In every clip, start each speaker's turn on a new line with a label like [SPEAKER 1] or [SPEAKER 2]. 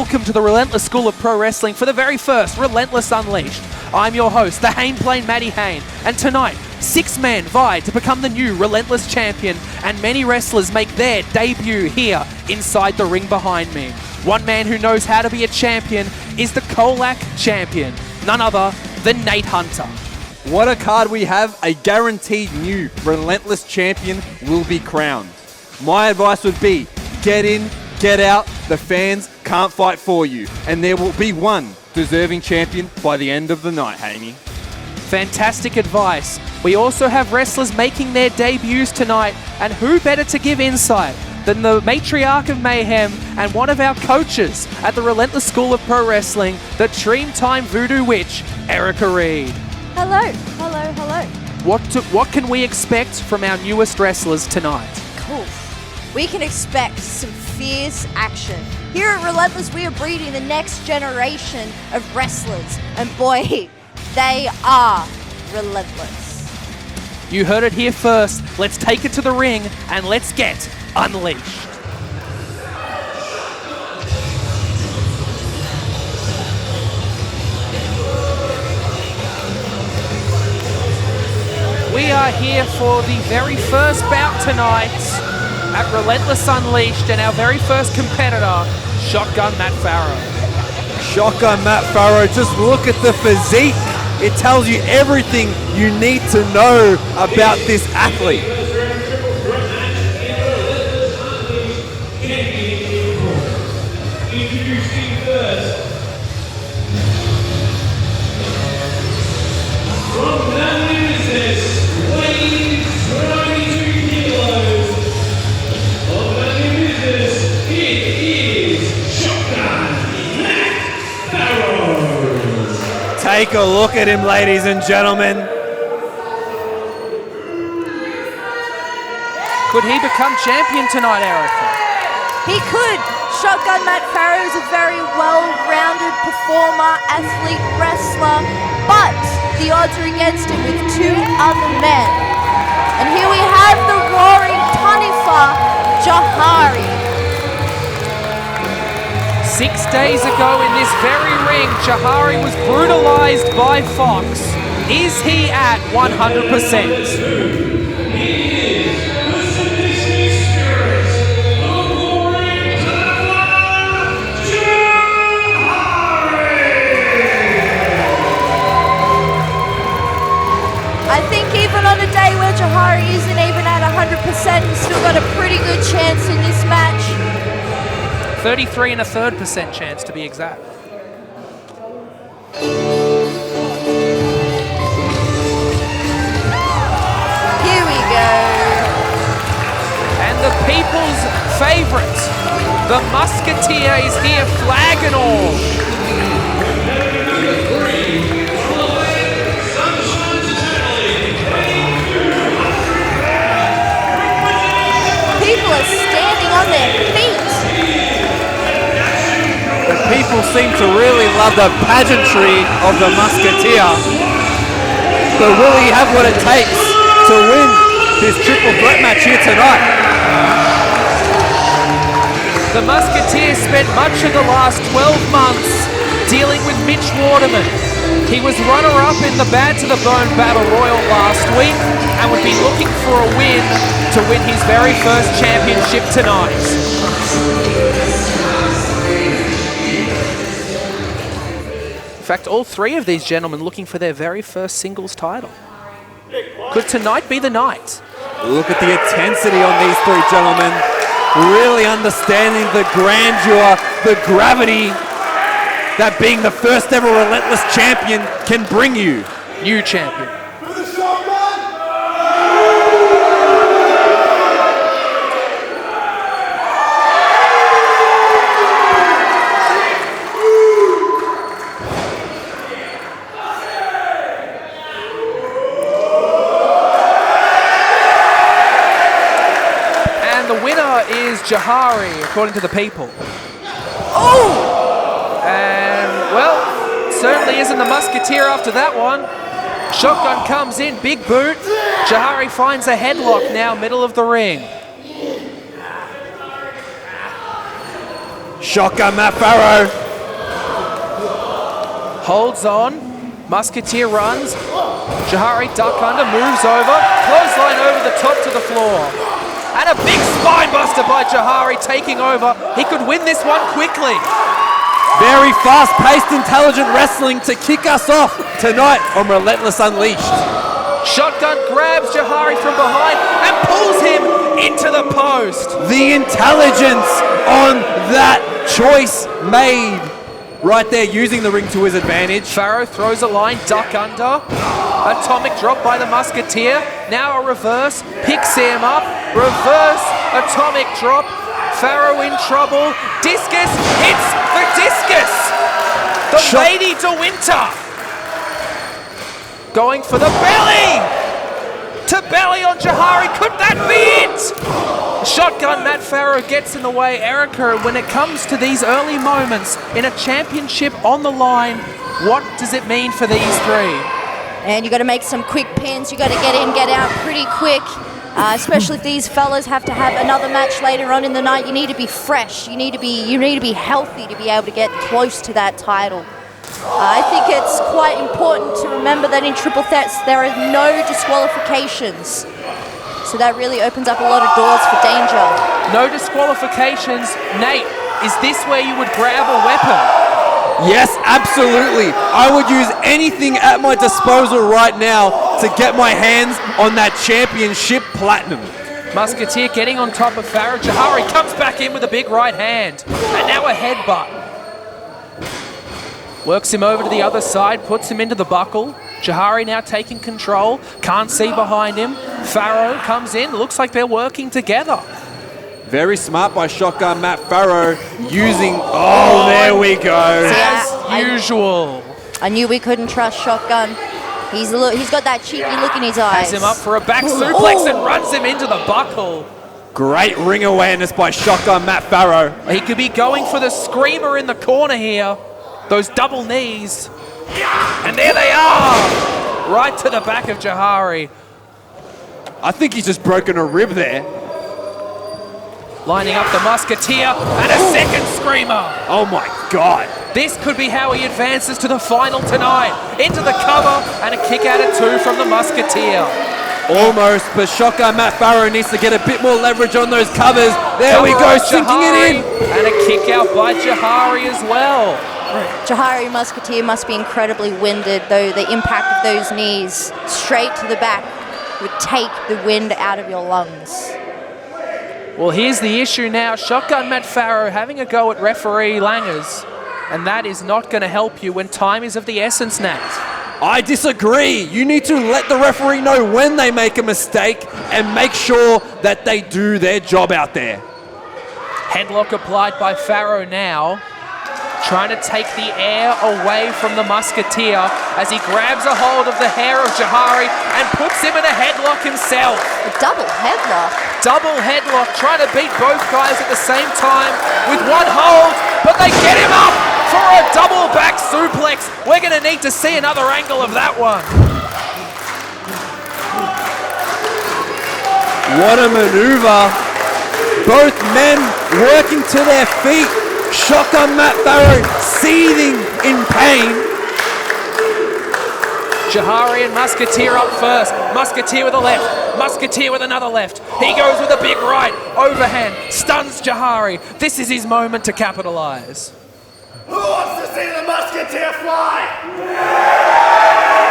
[SPEAKER 1] welcome to the Relentless School of Pro Wrestling for the very first Relentless Unleashed. I'm your host, the Hainplane Matty Hain, and tonight, 6 men vie to become the new Relentless Champion, and many wrestlers make their debut here inside the ring behind me. One man who knows how to be a champion is the Colac Champion, none other than Nate Hunter.
[SPEAKER 2] What a card we have, a guaranteed new Relentless Champion will be crowned. My advice would be, get in, get out, the fans can't fight for you, and there will be one deserving champion by the end of the night, Haney.
[SPEAKER 1] Fantastic advice. We also have wrestlers making their debuts tonight, and who better to give insight than the matriarch of Mayhem and one of our coaches at the Relentless School of Pro Wrestling, the Dreamtime Voodoo Witch, Erica Reed.
[SPEAKER 3] Hello, hello, hello.
[SPEAKER 1] What can we expect from our newest wrestlers tonight?
[SPEAKER 3] Cool. We can expect some fierce action. Here at Relentless, we are breeding the next generation of wrestlers, and boy, they are relentless.
[SPEAKER 1] You heard it here first. Let's take it to the ring and let's get unleashed. We are here for the very first bout tonight at Relentless Unleashed, and our very first competitor, Shotgun Matt Farro.
[SPEAKER 2] Shotgun Matt Farro, just look at the physique. It tells you everything you need to know about this athlete. Take a look at him, ladies and gentlemen.
[SPEAKER 1] Could he become champion tonight, Erica?
[SPEAKER 3] He could. Shotgun Matt Farro is a very well-rounded performer, athlete, wrestler, but the odds are against him with 2 other men. And here we have the roaring Tanifa, Johari.
[SPEAKER 1] 6 days ago in this very ring, Johari was brutalized by Fox. Is he at 100%?
[SPEAKER 3] I think even on a day where Johari isn't even at 100%, he's still got a pretty good chance in this match.
[SPEAKER 1] 33 1/3% chance to be exact.
[SPEAKER 3] Here we go.
[SPEAKER 1] And the people's favorite, the Musketeer, is here, flag and all.
[SPEAKER 3] People are standing on their feet.
[SPEAKER 2] The people seem to really love the pageantry of the Musketeer. But will he have what it takes to win this triple threat match here tonight?
[SPEAKER 1] The Musketeer spent much of the last 12 months dealing with Mitch Waterman. He was runner-up in the Bad to the Bone Battle Royal last week and would be looking for a win to win his very first championship tonight. In fact, all 3 of these gentlemen looking for their very first singles title. Could tonight be the night?
[SPEAKER 2] Look at the intensity on these 3 gentlemen. Really understanding the grandeur, the gravity that being the first ever Relentless Champion can bring you.
[SPEAKER 1] New champion. Is Johari, according to the people.
[SPEAKER 3] Oh!
[SPEAKER 1] And, well, certainly isn't the Musketeer after that one. Shotgun comes in, big boot. Johari finds a headlock now, middle of the ring.
[SPEAKER 2] Shotgun Matt Farro.
[SPEAKER 1] Holds on. Musketeer runs. Johari duck under, moves over. Clothesline over the top to the floor. And a big spine buster by Johari taking over. He could win this one quickly.
[SPEAKER 2] Very fast-paced, intelligent wrestling to kick us off tonight on Relentless Unleashed.
[SPEAKER 1] Shotgun grabs Johari from behind and pulls him into the post.
[SPEAKER 2] The intelligence on that choice made. Right there, using the ring to his advantage.
[SPEAKER 1] Farro throws a line, duck under. Atomic drop by the Musketeer. Now a reverse, picks him up. Reverse, atomic drop. Farro in trouble. Discus hits the discus. The Lady de Winter. Going for the belly. To belly on Johari. Could that be it? Shotgun Matt Farro gets in the way. Erica, when it comes to these early moments in a championship on the line, what does it mean for these three?
[SPEAKER 3] And you got to make some quick pins. You got to get in, get out pretty quick. Especially if these fellas have to have another match later on in the night. You need to be fresh. You need to be healthy to be able to get close to that title. I think it's quite important to remember that in triple threats there are no disqualifications. So that really opens up a lot of doors for danger.
[SPEAKER 1] No disqualifications. Nate, is this where you would grab a weapon?
[SPEAKER 2] Yes, absolutely. I would use anything at my disposal right now to get my hands on that championship platinum.
[SPEAKER 1] Musketeer getting on top of Farro. Johari comes back in with a big right hand. And now a headbutt. Works him over to the other side, puts him into the buckle. Johari now taking control. Can't see behind him. Farro comes in. Looks like they're working together.
[SPEAKER 2] Very smart by Shotgun Matt Farro using... Oh, there we go.
[SPEAKER 1] As usual.
[SPEAKER 3] I knew we couldn't trust Shotgun. He's got that cheeky look in his eyes.
[SPEAKER 1] Has him up for a back suplex and runs him into the buckle.
[SPEAKER 2] Great ring awareness by Shotgun Matt Farro.
[SPEAKER 1] He could be going for the screamer in the corner here. Those double knees. And there they are. Right to the back of Johari.
[SPEAKER 2] I think he's just broken a rib there.
[SPEAKER 1] Lining up the Musketeer and a second screamer.
[SPEAKER 2] Oh my God.
[SPEAKER 1] This could be how he advances to the final tonight. Into the cover and a kick out at 2 from the Musketeer.
[SPEAKER 2] Almost, but Shotgun Matt Farro needs to get a bit more leverage on those covers. There we go, sinking it in.
[SPEAKER 1] And a kick out by Johari as well.
[SPEAKER 3] Johari Musketeer must be incredibly winded, though the impact of those knees straight to the back would take the wind out of your lungs.
[SPEAKER 1] Well, here's the issue now. Shotgun Matt Farro having a go at referee Langers, and that is not going to help you when time is of the essence, Nat.
[SPEAKER 2] I disagree. You need to let the referee know when they make a mistake and make sure that they do their job out there.
[SPEAKER 1] Headlock applied by Farro now. Trying to take the air away from the Musketeer as he grabs a hold of the hair of Johari and puts him in a headlock himself.
[SPEAKER 3] A double headlock?
[SPEAKER 1] Double headlock, trying to beat both guys at the same time with one hold, but they get him up for a double back suplex. We're going to need to see another angle of that one.
[SPEAKER 2] What a maneuver. Both men working to their feet. Shotgun Matt Farro seething in pain.
[SPEAKER 1] Johari and Musketeer up first. Musketeer with a left. Musketeer with another left. He goes with a big right. Overhand. Stuns Johari. This is his moment to capitalize.
[SPEAKER 4] Who wants to see the Musketeer fly?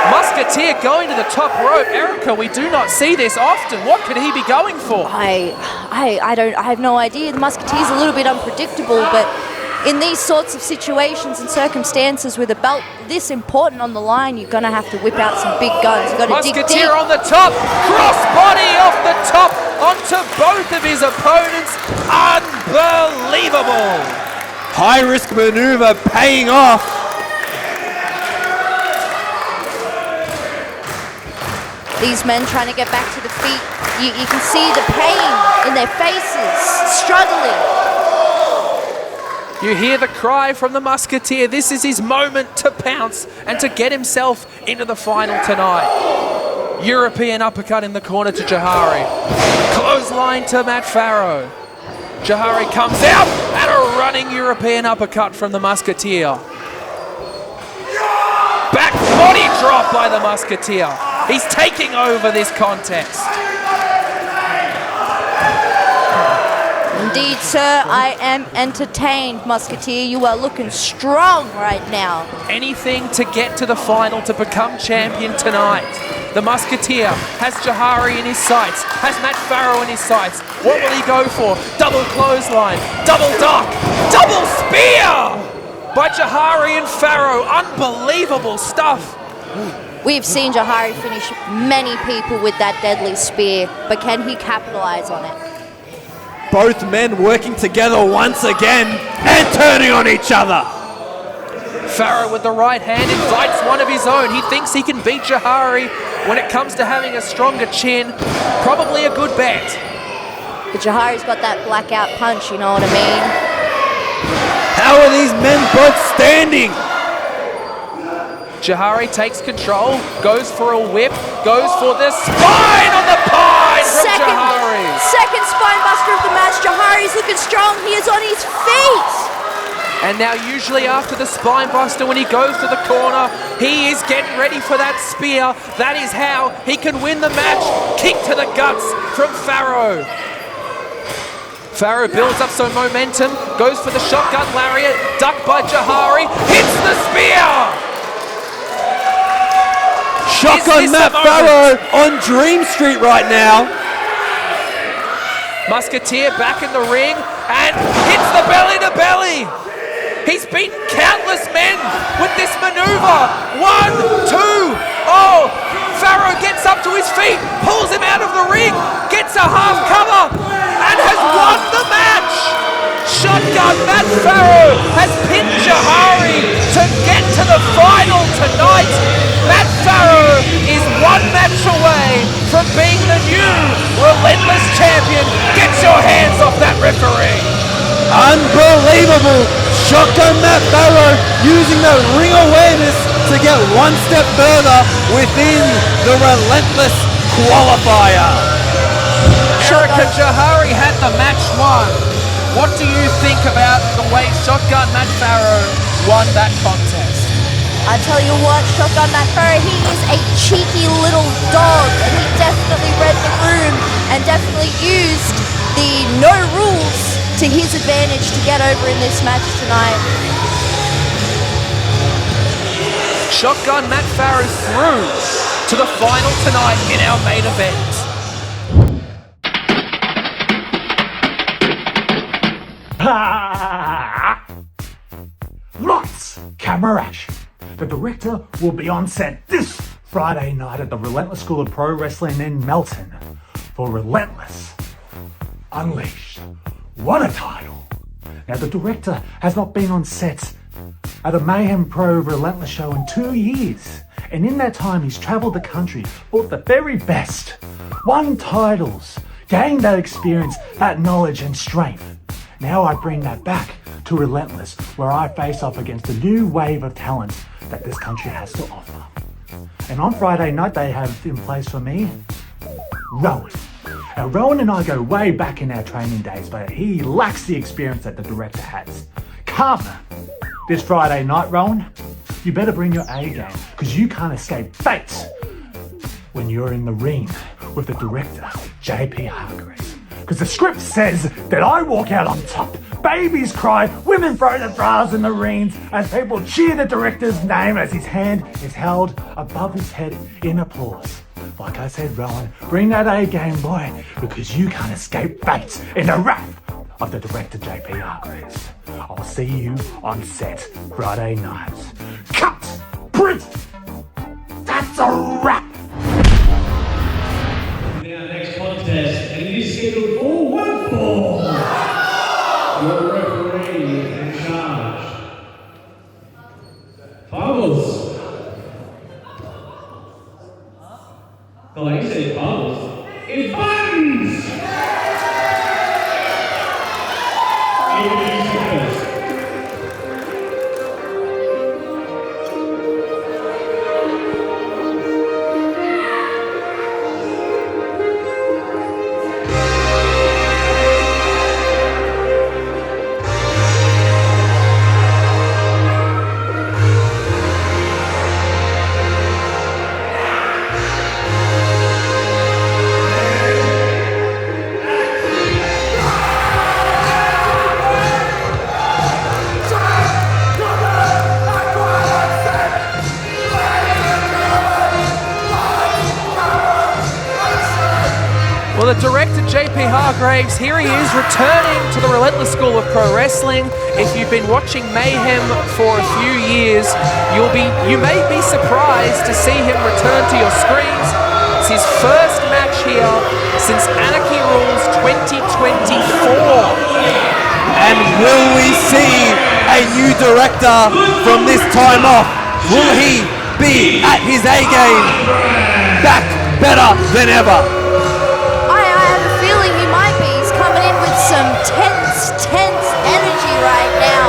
[SPEAKER 1] Musketeer going to the top rope. Erica, we do not see this often. What could he be going for?
[SPEAKER 3] I have no idea. The Musketeer's a little bit unpredictable, but in these sorts of situations and circumstances with a belt this important on the line, you're going to have to whip out some big guns. You've got to dig deep.
[SPEAKER 1] Musketeer on the top. Cross body off the top onto both of his opponents. Unbelievable.
[SPEAKER 2] High risk maneuver paying off.
[SPEAKER 3] These men trying to get back to the feet. You can see the pain in their faces, struggling.
[SPEAKER 1] You hear the cry from the Musketeer. This is his moment to pounce and to get himself into the final tonight. European uppercut in the corner to Johari. Clothesline to Matt Farro. Johari comes out and a running European uppercut from the Musketeer. Back body drop by the Musketeer. He's taking over this contest.
[SPEAKER 3] Indeed, sir, I am entertained, Musketeer. You are looking strong right now.
[SPEAKER 1] Anything to get to the final to become champion tonight. The Musketeer has Johari in his sights, has Matt Farro in his sights. What will he go for? Double clothesline, double duck, double spear by Johari and Farro. Unbelievable stuff.
[SPEAKER 3] We've seen Johari finish many people with that deadly spear, but can he capitalize on it?
[SPEAKER 2] Both men working together once again and turning on each other.
[SPEAKER 1] Farro with the right hand invites one of his own. He thinks he can beat Johari when it comes to having a stronger chin. Probably a good bet.
[SPEAKER 3] But Johari's got that blackout punch, you know what I mean?
[SPEAKER 2] How are these men both standing?
[SPEAKER 1] Johari takes control, goes for a whip, goes for the spine on the pine from Johari.
[SPEAKER 3] Second spine buster of the match. Johari's looking strong. He is on his feet.
[SPEAKER 1] And now usually after the spine buster, when he goes to the corner, he is getting ready for that spear. That is how he can win the match. Kick to the guts from Farro. Farro builds up some momentum, goes for the shotgun lariat, ducked by Johari, hits the spear!
[SPEAKER 2] Shotgun Matt Farro on Dream Street right now.
[SPEAKER 1] Musketeer back in the ring and hits the belly to belly. He's beaten countless men with this maneuver. 1, 2, oh! Farro gets up to his feet, pulls him out of the ring, gets a half cover, and has won the match! Shotgun Matt Farro has pinned Johari to get to the final tonight. Matt Farro is one match away from being the new Relentless Champion. Get your hands off that referee.
[SPEAKER 2] Unbelievable. Shotgun Matt Farro using the ring awareness to get one step further within the Relentless qualifier.
[SPEAKER 1] Erica Johari had the match won. What do you think about the way Shotgun Matt Farro won that contest?
[SPEAKER 3] I tell you what, Shotgun Matt Farro, he is a cheeky little dog, and he definitely read the room and definitely used the no rules to his advantage to get over in this match tonight.
[SPEAKER 1] Shotgun Matt Farro through to the final tonight in our main event.
[SPEAKER 5] Lights, camera, action. The director will be on set this Friday night at the Relentless School of Pro Wrestling in Melton for Relentless Unleashed. What a title! Now, the director has not been on set at a Mayhem Pro Relentless show in 2 years. And in that time, he's travelled the country, bought the very best, won titles, gained that experience, that knowledge and strength. Now I bring that back to Relentless, where I face off against a new wave of talent that this country has to offer. And on Friday night, they have in place for me, Rowan. Now, Rowan and I go way back in our training days, but he lacks the experience that the director has. Come this Friday night, Rowan, you better bring your A game, because you can't escape fate when you're in the ring with the director, JP Hargreaves. Because the script says that I walk out on top, babies cry, women throw their bras in the rings as people cheer the director's name as his hand is held above his head in applause. Like I said, Rowan, bring that A game, boy, because you can't escape fate in the wrath of the director JP Hargreaves. I'll see you on set Friday night. Cut! Print! That's a wrap!
[SPEAKER 6] Our next contest, and it is scheduled for 1 fall. Your referee in charge. Bubbles. Oh, I said bubbles. It's Buttons! Introduce first.
[SPEAKER 1] Hargreaves, here he is returning to the Relentless School of Pro Wrestling. If you've been watching Mayhem for a few years, you may be surprised to see him return to your screens. It's his first match here since Anarchy Rules 2024.
[SPEAKER 2] And will we see a new director from this time off? Will he be at his A game? Back better than ever.
[SPEAKER 3] I have a feeling he might be. He's coming in with some tense energy right now.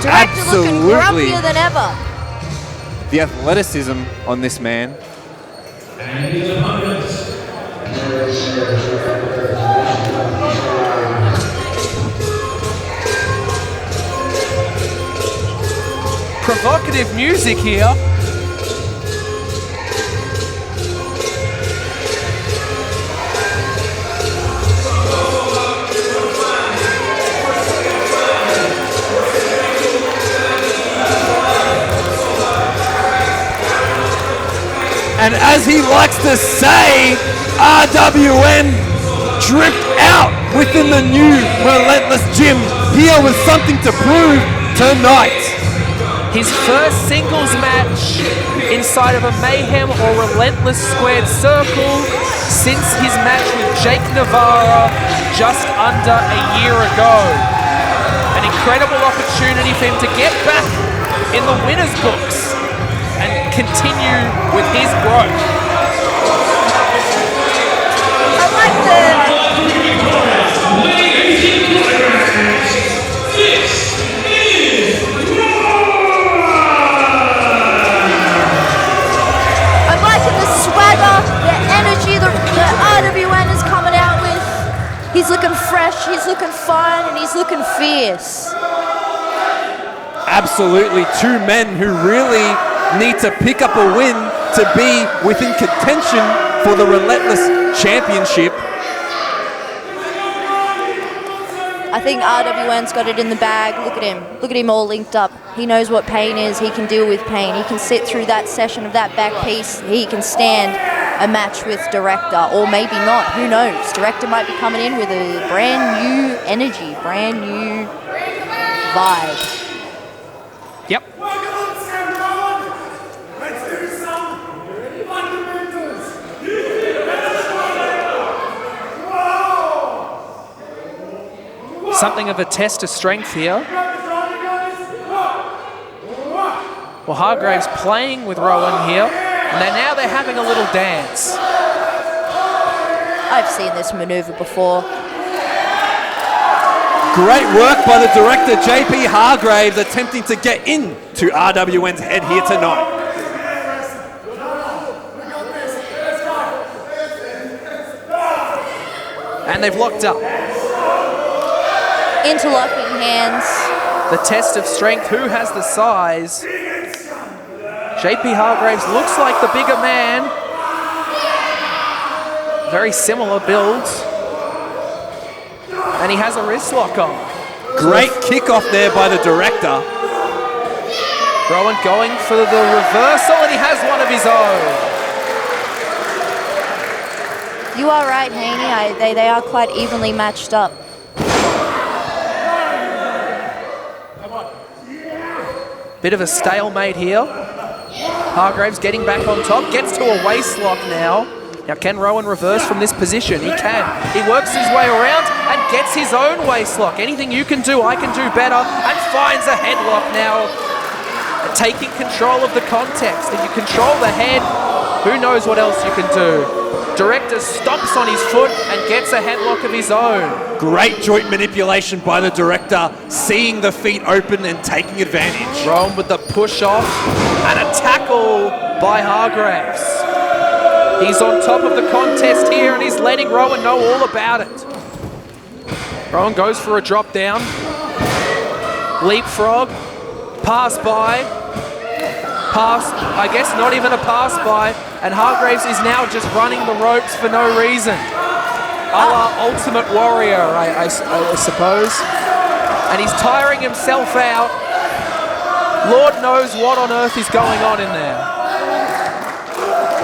[SPEAKER 3] Director looking
[SPEAKER 2] Absolutely.
[SPEAKER 3] grumpier than ever.
[SPEAKER 2] The athleticism on this man.
[SPEAKER 6] And his opponent.
[SPEAKER 1] Provocative music here.
[SPEAKER 2] And as he likes to say, RWN dripped out within the new Relentless Gym here with something to prove tonight.
[SPEAKER 1] His first singles match inside of a Mayhem or Relentless Squared Circle since his match with Jake Navarra just under a year ago. An incredible opportunity for him to get back in the winner's books and continue with his growth.
[SPEAKER 3] I like I'm liking the swagger, the energy the RWN is coming out with. He's looking fresh, he's looking fun, and he's looking fierce.
[SPEAKER 2] Absolutely, two men who really need to pick up a win to be within contention for the Relentless Championship.
[SPEAKER 3] I think RWN's got it in the bag. Look at him. Look at him all linked up. He knows what pain is. He can deal with pain. He can sit through that session of that back piece. He can stand a match with Director, or maybe not. Who knows? Director might be coming in with a brand new energy, brand new vibe.
[SPEAKER 1] Yep. Something of a test of strength here. Well, Hargreaves playing with Rowan here, and now they're having a little dance.
[SPEAKER 3] I've seen this maneuver before.
[SPEAKER 2] Great work by the director, JP Hargreaves, attempting to get into RWN's head here tonight.
[SPEAKER 1] And they've locked up.
[SPEAKER 3] Interlocking hands.
[SPEAKER 1] The test of strength, who has the size? JP Hargreaves looks like the bigger man. Very similar builds. And he has a wrist lock on.
[SPEAKER 2] Great kickoff there by the director.
[SPEAKER 1] Rowan going for the reversal, and he has one of his own.
[SPEAKER 3] You are right, Haney. They are quite evenly matched up.
[SPEAKER 1] Bit of a stalemate here. Hargreaves getting back on top, gets to a waist lock now. Now, can Rowan reverse from this position? He can. He works his way around and gets his own waist lock. Anything you can do, I can do better, and finds a headlock now. Taking control of the context. If you control the head, who knows what else you can do. Director stomps on his foot and gets a headlock of his own.
[SPEAKER 2] Great joint manipulation by the director, seeing the feet open and taking advantage.
[SPEAKER 1] Rowan with the push off and a tackle by Hargreaves. He's on top of the contest here and he's letting Rowan know all about it. Rowan goes for a drop down. Leapfrog. Pass by. Pass, I guess not even a pass by. And Hargreaves is now just running the ropes for no reason. A la Ultimate Warrior, I suppose. And he's tiring himself out. Lord knows what on earth is going on in there.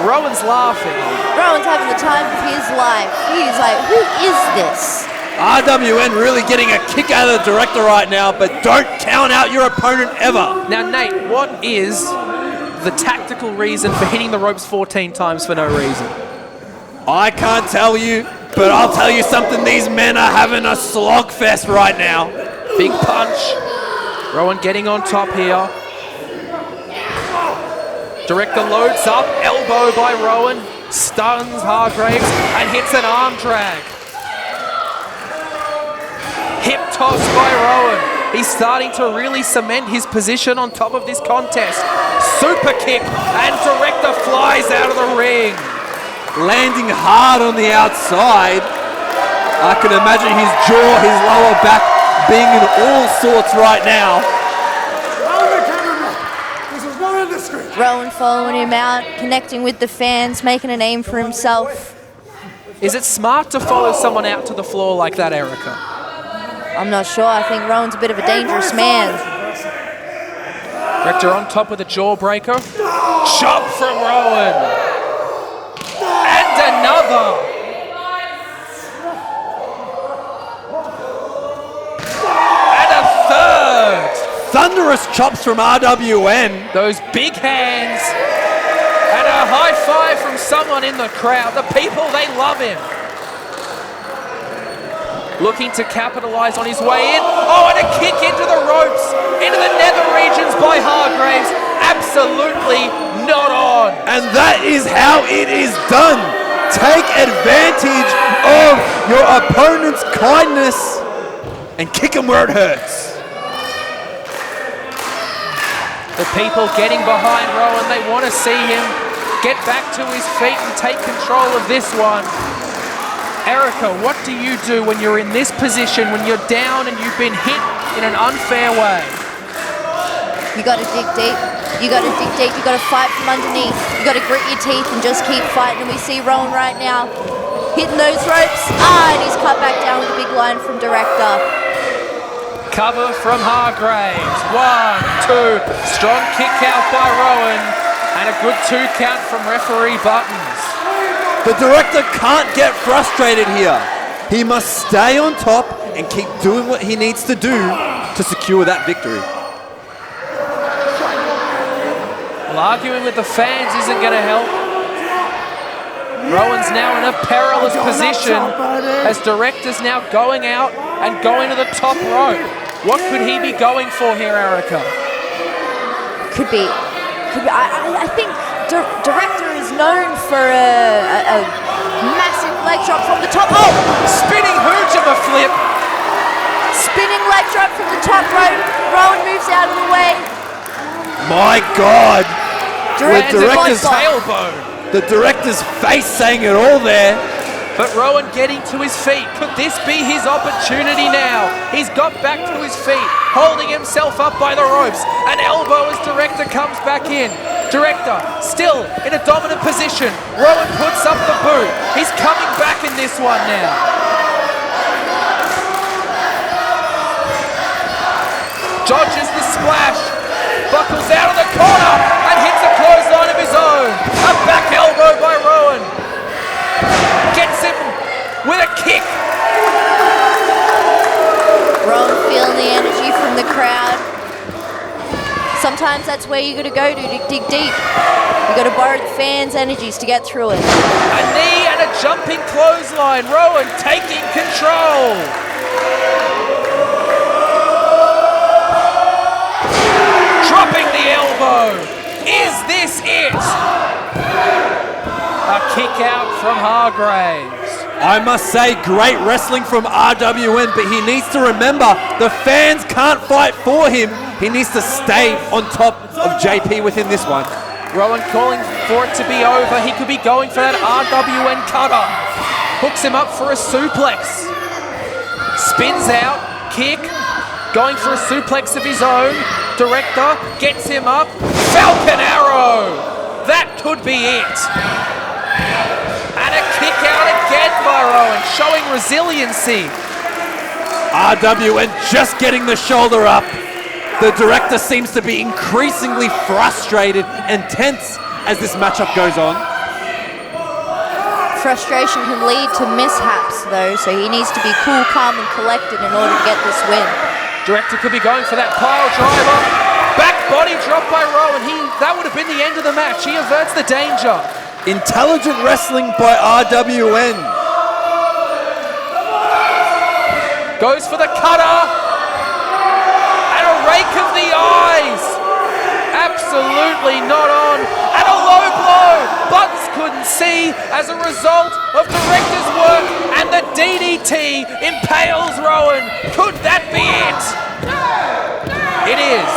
[SPEAKER 1] Rowan's laughing.
[SPEAKER 3] Rowan's having the time of his life. He's like, who is this?
[SPEAKER 2] RWN really getting a kick out of the director right now, but don't count out your opponent ever.
[SPEAKER 1] Now, Nate, what is the tactical reason for hitting the ropes 14 times for no reason?
[SPEAKER 2] I can't tell you, but I'll tell you something. These men are having a slogfest right now.
[SPEAKER 1] Big punch. Rowan getting on top here. Director loads up, elbow by Rowan, stuns Hargreaves and hits an arm drag. Hip toss by Rowan. He's starting to really cement his position on top of this contest. Super kick and Director flies out of the ring.
[SPEAKER 2] Landing hard on the outside. I can imagine his jaw, his lower back being in all sorts right now.
[SPEAKER 3] Rowan following him out, connecting with the fans, making a name for himself.
[SPEAKER 1] Is it smart to follow someone out to the floor like that, Erica?
[SPEAKER 3] I'm not sure. I think Rowan's a bit of a dangerous man.
[SPEAKER 1] Director on top with a jawbreaker. Chop from Rowan. And another. And a third.
[SPEAKER 2] Thunderous chops from RWN.
[SPEAKER 1] Those big hands. And a high five from someone in the crowd. The people, they love him. Looking to capitalize on his way in. Oh, and a kick into the ropes, into the nether regions by Hargreaves. Absolutely not on.
[SPEAKER 2] And that is how it is done. Take advantage of your opponent's kindness and kick him where it hurts.
[SPEAKER 1] The people getting behind Rowan, they want to see him get back to his feet and take control of this one. Erica, what do you do when you're in this position, when you're down and you've been hit in an unfair way?
[SPEAKER 3] You got to dig deep. You got to dig deep. You got to fight from underneath. You got to grit your teeth and just keep fighting. And we see Rowan right now hitting those ropes. And he's cut back down with a big line from Director.
[SPEAKER 1] Cover from Hargreaves. 1, 2. Strong kick out by Rowan. And a good 2 count from referee Buttons.
[SPEAKER 2] The Director can't get frustrated here. He must stay on top and keep doing what he needs to do to secure that victory.
[SPEAKER 1] Well, arguing with the fans isn't going to help. Rowan's now in a perilous position as Director's now going out and going to the top rope. What could he be going for here, Erica?
[SPEAKER 3] Could be. I think Director is known for a massive leg drop from the top. Oh!
[SPEAKER 1] Spinning hooch of a flip.
[SPEAKER 3] Spinning leg drop from the top rope. Rowan moves out of the way.
[SPEAKER 2] My God!
[SPEAKER 1] Director's tailbone.
[SPEAKER 2] The Director's face saying it all there.
[SPEAKER 1] But Rowan getting to his feet. Could this be his opportunity now? He's got back to his feet, holding himself up by the ropes. An elbow as Director comes back in. Director still in a dominant position. Rowan puts up the boot. He's coming back in this one now. Dodges the splash. Buckles out of the corner and hits a clothesline of his own. A back elbow by Rowan. Gets him with a kick.
[SPEAKER 3] Rowan feeling the energy from the crowd. Sometimes that's where you got to go to dig deep. You got to borrow the fans' energies to get through it.
[SPEAKER 1] A knee and a jumping clothesline. Rowan taking control. Dropping the elbow. Is this it? A kick out from Hargreaves.
[SPEAKER 2] I must say, great wrestling from RWN, but he needs to remember the fans can't fight for him. He needs to stay on top of JP within this one.
[SPEAKER 1] Rowan calling for it to be over. He could be going for that RWN cutter. Hooks him up for a suplex. Spins out, kick, going for a suplex of his own. Director gets him up. Falcon arrow. That could be it. And a kick out again by Rowan, showing resiliency.
[SPEAKER 2] RWN just getting the shoulder up. The Director seems to be increasingly frustrated and tense as this matchup goes on.
[SPEAKER 3] frustration can lead to mishaps, though, so he needs to be cool, calm, and collected in order to get this win.
[SPEAKER 1] Director could be going for that pile driver. Back body drop by Rowan. That would have been the end of the match. He averts the danger.
[SPEAKER 2] Intelligent wrestling by RWN.
[SPEAKER 1] Goes for the cutter. And a rake of the eyes. Absolutely not on. And a low blow. Buttons couldn't see as a result of Director's work. And the DDT impales Rowan. Could that be it? It is.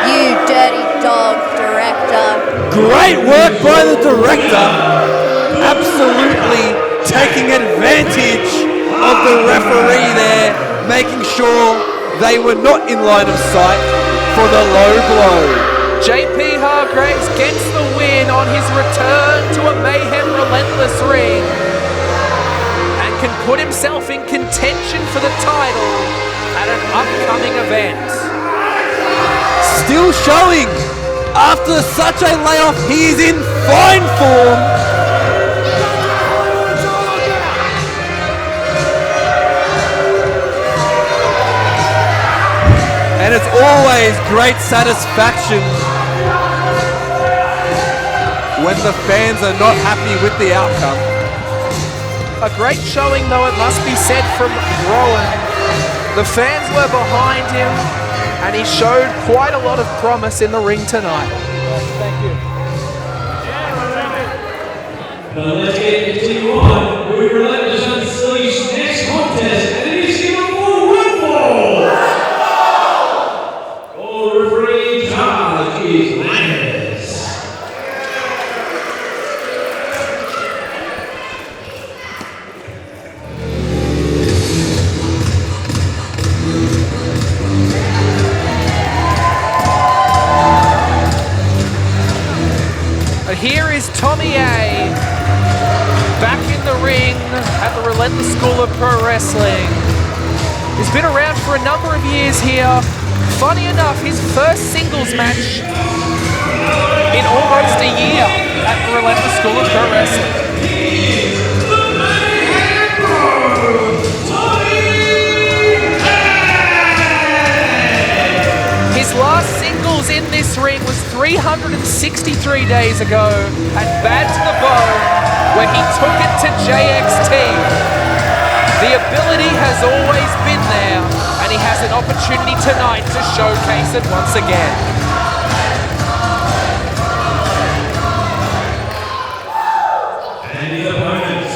[SPEAKER 3] You dirty dog, Director.
[SPEAKER 2] Great work by the Director. Absolutely taking advantage of the referee there, making sure they were not in line of sight for the low blow.
[SPEAKER 1] JP Hargreaves gets the win on his return to a Mayhem Relentless ring and can put himself in contention for the title at an upcoming event.
[SPEAKER 2] Still showing, after such a layoff, he is in fine form. And it's always great satisfaction when the fans are not happy with the outcome.
[SPEAKER 1] A great showing, though, it must be said, from Rowan. The fans were behind him, and he showed quite a lot of promise in the ring tonight.
[SPEAKER 2] Thank you.
[SPEAKER 6] Now let's get continue on with Relentless Unleashed next contest, and it is scheduled for one fall. Our referee charge is Linus.
[SPEAKER 1] And here is Tommy A, back in the ring at the Relentless School of Pro Wrestling. He's been around for a number of years here. Funny enough, his first singles match in almost a year at the Relentless School of Pro Wrestling. His last singles in this ring was 363 days ago at Bad to the Bone, where he took it to JXT. The ability has always been there, and he has an opportunity tonight to showcase it once again.
[SPEAKER 6] And his opponents.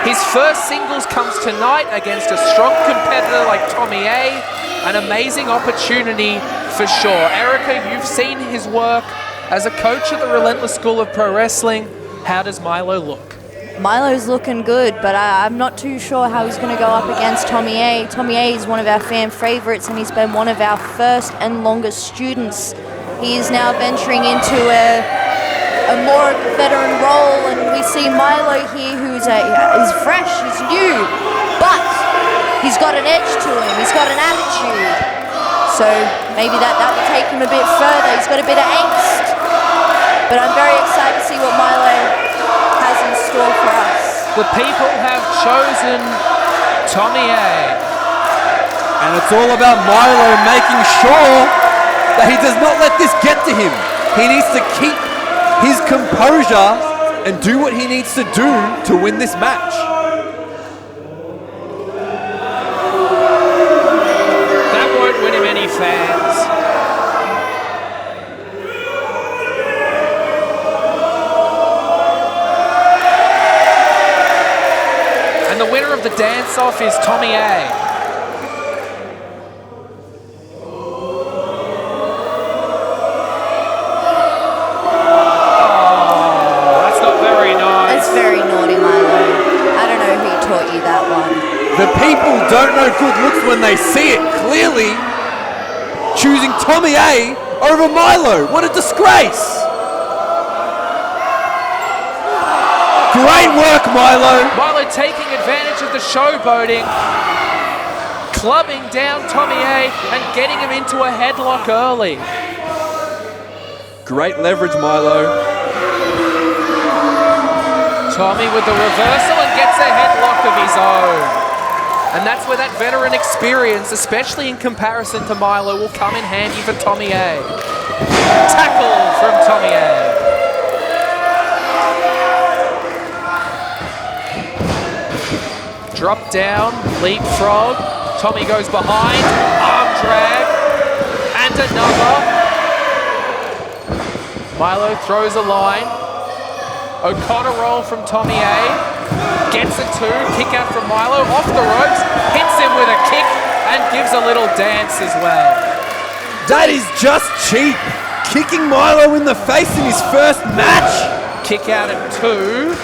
[SPEAKER 1] His first singles comes tonight against a strong competitor like Tommy A. An amazing opportunity for sure. Erica, you've seen his work as a coach at the Relentless School of Pro Wrestling. How does Mylo look?
[SPEAKER 3] Mylo's looking good, but I'm not too sure how he's going to go up against Tommy A. Tommy A is one of our fan favorites, and he's been one of our first and longest students. He is now venturing into a more veteran role, and we see Mylo here, who's fresh, he's new, but he's got an edge to him, he's got an attitude. So maybe that will take him a bit further. He's got a bit of angst, but I'm very excited to see what Mylo has in store for us.
[SPEAKER 1] The people have chosen Tommy A.
[SPEAKER 2] And it's all about Mylo making sure that he does not let this get to him. He needs to keep his composure and do what he needs to do to win this match.
[SPEAKER 1] That won't win him any fans. And the winner of the dance-off is Tommy A.
[SPEAKER 2] looks when they see it clearly. Choosing Tommy A over Mylo. What a disgrace. Great work, Mylo.
[SPEAKER 1] Mylo taking advantage of the showboating, clubbing down Tommy A and getting him into a headlock early.
[SPEAKER 2] Great leverage, Mylo.
[SPEAKER 1] Tommy with the reversal and gets a headlock of his own. And that's where that veteran experience, especially in comparison to Mylo, will come in handy for Tommy A. Tackle from Tommy A. Drop down, leapfrog. Tommy goes behind, arm drag, and another. Mylo throws a line. O'Connor roll from Tommy A. Gets a two, kick out from Mylo, off the ropes, hits him with a kick, and gives a little dance as well.
[SPEAKER 2] That is just cheap. Kicking Mylo in the face in his first match.
[SPEAKER 1] Kick out at two.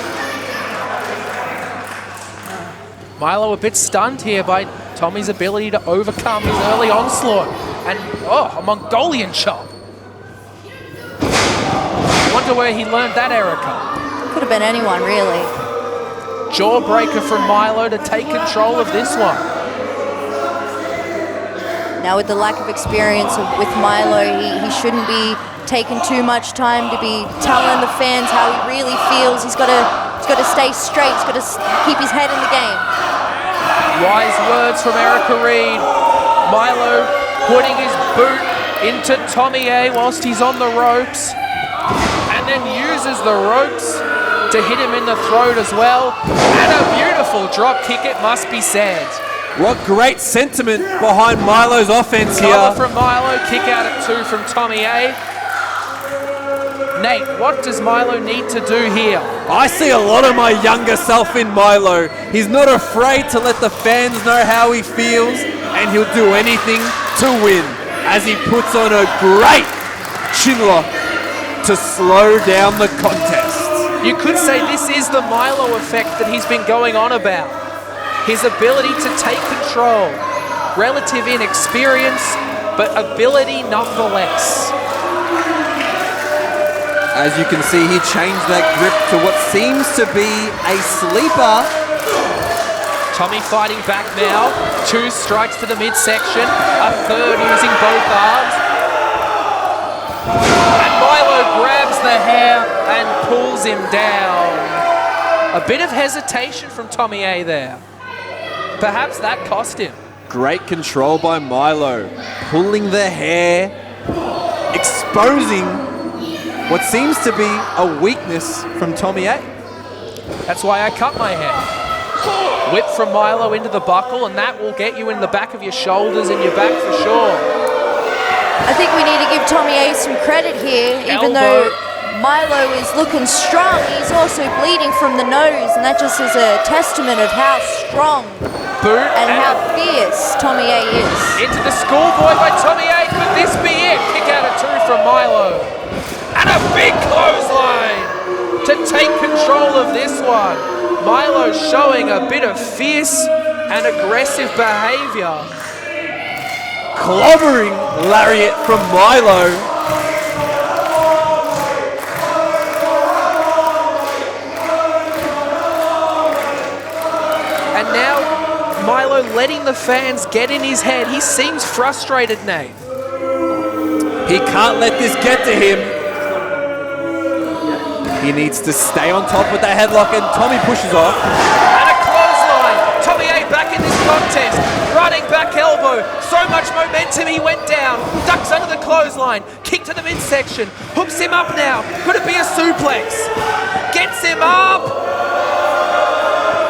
[SPEAKER 1] Mylo a bit stunned here by Tommy's ability to overcome his early onslaught. And, a Mongolian chop. Wonder where he learned that, Erica.
[SPEAKER 3] Could have been anyone, really.
[SPEAKER 1] Jawbreaker from Mylo to take control of this one.
[SPEAKER 3] Now with the lack of experience with Mylo, he shouldn't be taking too much time to be telling the fans how he really feels. He's got to stay straight. He's got to keep his head in the game.
[SPEAKER 1] Wise words from Erica Reed. Mylo putting his boot into Tommy A whilst he's on the ropes, and then uses the ropes to hit him in the throat as well. And a beautiful drop kick, it must be said.
[SPEAKER 2] What great sentiment behind Mylo's offense here.
[SPEAKER 1] Cover from Mylo, kick out at two from Tommy A. Nate, what does Mylo need to do here?
[SPEAKER 2] I see a lot of my younger self in Mylo. He's not afraid to let the fans know how he feels, and he'll do anything to win, as he puts on a great chin lock to slow down the contest.
[SPEAKER 1] You could say this is the Mylo effect that he's been going on about. His ability to take control. Relative inexperience, but ability nonetheless.
[SPEAKER 2] As you can see, he changed that grip to what seems to be a sleeper.
[SPEAKER 1] Tommy fighting back now. Two strikes to the midsection. A third using both arms. And Mylo grabs the hair and pulls him down. A bit of hesitation from Tommy A there. Perhaps that cost him.
[SPEAKER 2] Great control by Mylo. Pulling the hair. Exposing what seems to be a weakness from Tommy A.
[SPEAKER 1] That's why I cut my hair. Whip from Mylo into the buckle, and that will get you in the back of your shoulders and your back for sure.
[SPEAKER 3] I think we need to give Tommy A some credit here, even though Mylo is looking strong, he's also bleeding from the nose, and that just is a testament of how strong
[SPEAKER 1] Boot
[SPEAKER 3] and how fierce Tommy A is.
[SPEAKER 1] Into the schoolboy by Tommy A. Could this be it? Kick out at two from Mylo. And a big clothesline to take control of this one. Mylo showing a bit of fierce and aggressive behavior.
[SPEAKER 2] Clobbering lariat from Mylo.
[SPEAKER 1] And now Mylo letting the fans get in his head. He seems frustrated, Nate.
[SPEAKER 2] He can't let this get to him. He needs to stay on top with that headlock, and Tommy pushes off.
[SPEAKER 1] And a clothesline. Tommy A back in this contest. Running back elbow. So much momentum, he went down. Ducks under the clothesline. Kick to the midsection. Hooks him up now. Could it be a suplex? Gets him up.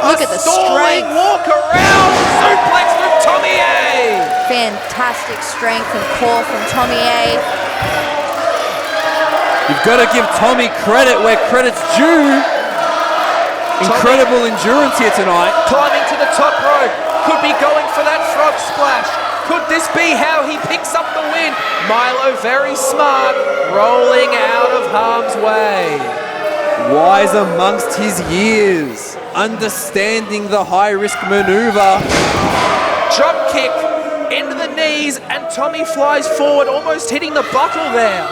[SPEAKER 3] Look at the
[SPEAKER 1] stalling
[SPEAKER 3] strength.
[SPEAKER 1] walk around. Suplex from Tommy A.
[SPEAKER 3] Fantastic strength and core from Tommy A.
[SPEAKER 2] You've got to give Tommy credit where credit's due. Incredible endurance here tonight.
[SPEAKER 1] Climbing to the top rope. Could be going for that frog splash. Could this be how he picks up the win? Mylo very smart, rolling out of harm's way.
[SPEAKER 2] Wise amongst his years, understanding the high-risk maneuver.
[SPEAKER 1] Drop kick into the knees, and Tommy flies forward, almost hitting the buckle there.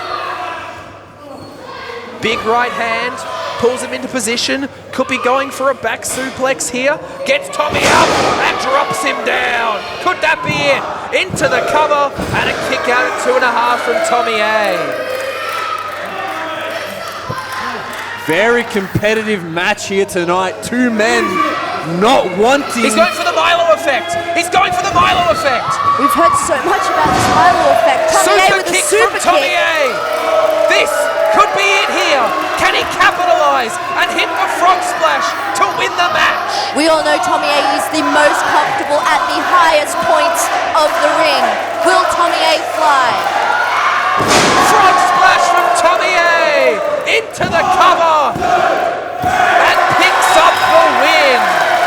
[SPEAKER 1] Big right hand, pulls him into position. Could be going for a back suplex here. Gets Tommy up and drops him down. Could that be it? Into the cover and a kick out at 2.5 from Tommy A.
[SPEAKER 2] Very competitive match here tonight. Two men not wanting...
[SPEAKER 1] He's going for the Mylo effect. He's going for the Mylo effect.
[SPEAKER 3] We've heard so much about this Mylo effect. Tommy A with a super
[SPEAKER 1] from Tommy
[SPEAKER 3] kick.
[SPEAKER 1] A. This could be it here. Can he capitalize and hit the frog splash to win the match?
[SPEAKER 3] We all know Tommy A is the most comfortable at the highest points of the ring. Will Tommy A fly?
[SPEAKER 1] Frog splash from Tommy A into the cover and picks up the win.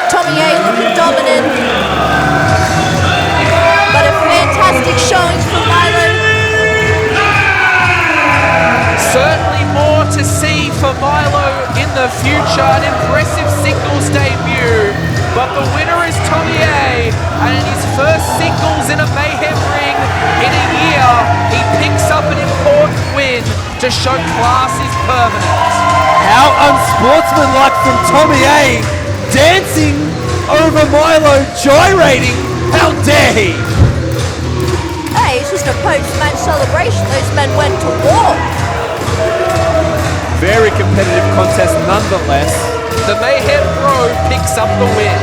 [SPEAKER 3] Tommy A looking dominant, but a fantastic showing from Mylo.
[SPEAKER 1] Certainly more to see for Mylo in the future. An impressive singles debut, but the winner is Tommy A, and in his first singles in a Mayhem ring in a year, he picks up an important win to show class is permanent.
[SPEAKER 2] How unsportsmanlike from Tommy A, dancing over Mylo, gyrating. How dare he?
[SPEAKER 3] Hey, it's just a post-match celebration. Those men went to war.
[SPEAKER 2] Very competitive contest nonetheless.
[SPEAKER 1] The Mayhem Pro picks up the win.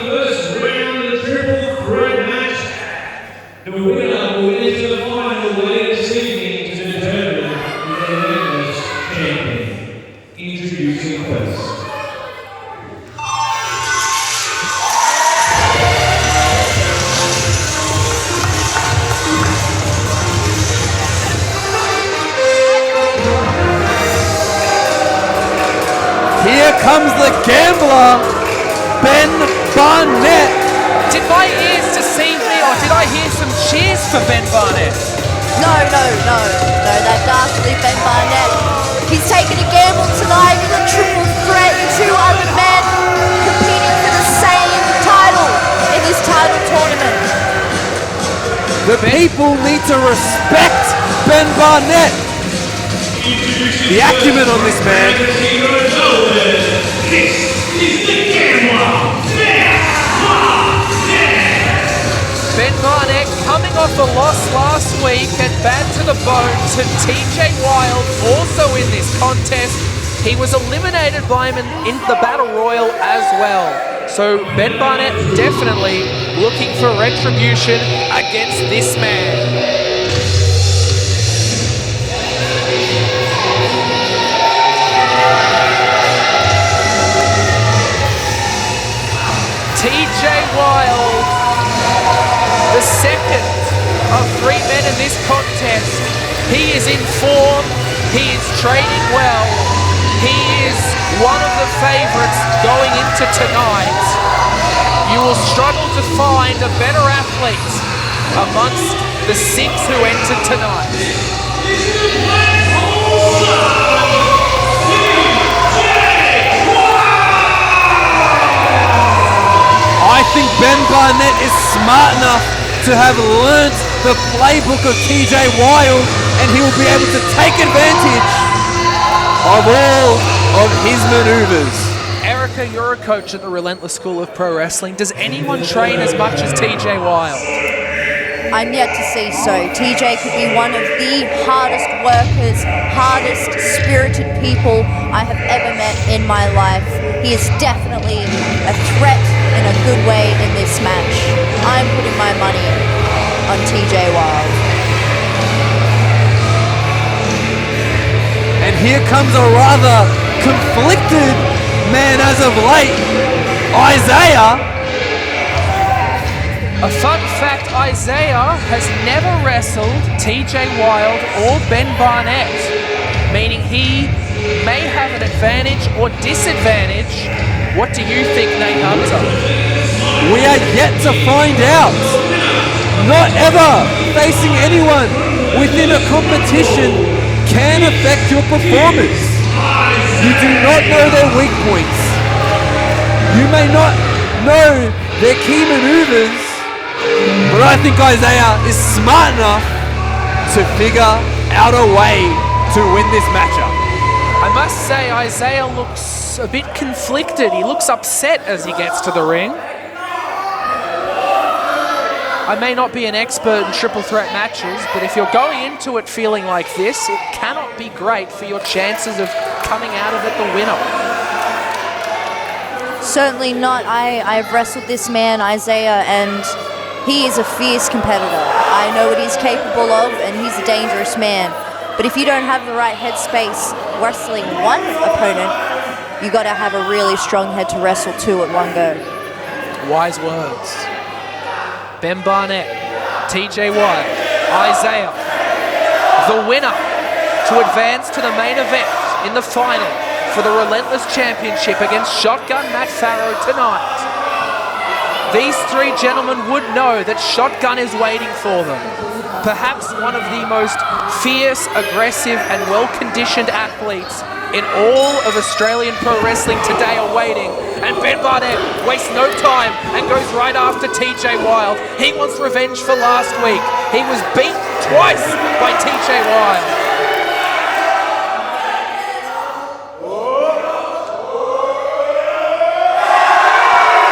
[SPEAKER 6] First round of the triple threat match. The winner will enter the final later this evening to determine the Relentless champion. Introducing first.
[SPEAKER 2] Here comes the gambler, Ben Barnett.
[SPEAKER 1] Did my ears deceive me, or did I hear some cheers for Ben Barnett?
[SPEAKER 3] No, that dastardly Ben Barnett. He's taking a gamble tonight in a triple threat. Two other men competing for the same title in this title tournament.
[SPEAKER 2] The people need to respect Ben Barnett. The acumen on this man.
[SPEAKER 6] This is the gambler,
[SPEAKER 1] Ben Barnett coming off a loss last week and bad to the bone to TJ Wylde, also in this contest. He was eliminated by him in the Battle Royal as well. So Ben Barnett definitely looking for retribution against this man. TJ Wylde, the second of 3 men in this contest. He is in form, he is training well, he is one of the favourites going into tonight. You will struggle to find a better athlete amongst the 6 who entered tonight.
[SPEAKER 2] I think Ben Barnett is smart enough to have learnt the playbook of TJ Wylde, and he will be able to take advantage of all of his maneuvers.
[SPEAKER 1] Erica, you're a coach at the Relentless School of Pro Wrestling. Does anyone train as much as TJ Wylde?
[SPEAKER 3] I'm yet to see so. TJ could be one of the hardest workers, hardest spirited people I have ever met in my life. He is definitely a threat in a good way in this match. I'm putting my money on TJ Wylde.
[SPEAKER 2] And here comes a rather conflicted man as of late, Isaiah.
[SPEAKER 1] A fun fact, Isaiah has never wrestled TJ Wylde or Ben Barnett, meaning he may have an advantage or disadvantage. What do you think, Nate Hunter?
[SPEAKER 2] We are yet to find out. Not ever facing anyone within a competition can affect your performance. You do not know their weak points. You may not know their key maneuvers, but I think Isaiah is smart enough to figure out a way to win this matchup.
[SPEAKER 1] I must say, Isaiah looks a bit conflicted. He looks upset as he gets to the ring. I may not be an expert in triple threat matches, but if you're going into it feeling like this, it cannot be great for your chances of coming out of it the winner.
[SPEAKER 3] Certainly not. I've wrestled this man, Isaiah, and he is a fierce competitor. I know what he's capable of, and he's a dangerous man. But if you don't have the right headspace wrestling one opponent, you got to have a really strong head to wrestle two at one go.
[SPEAKER 1] Wise words. Ben Barnett, TJ Wylde, Isaiah, the winner to advance to the main event in the final for the Relentless Championship against Shotgun Matt Farro tonight. These three gentlemen would know that Shotgun is waiting for them. Perhaps one of the most fierce, aggressive and well-conditioned athletes in all of Australian pro wrestling today are waiting. And Ben Barnett wastes no time and goes right after TJ Wylde. He wants revenge for last week. He was beat twice by TJ Wylde.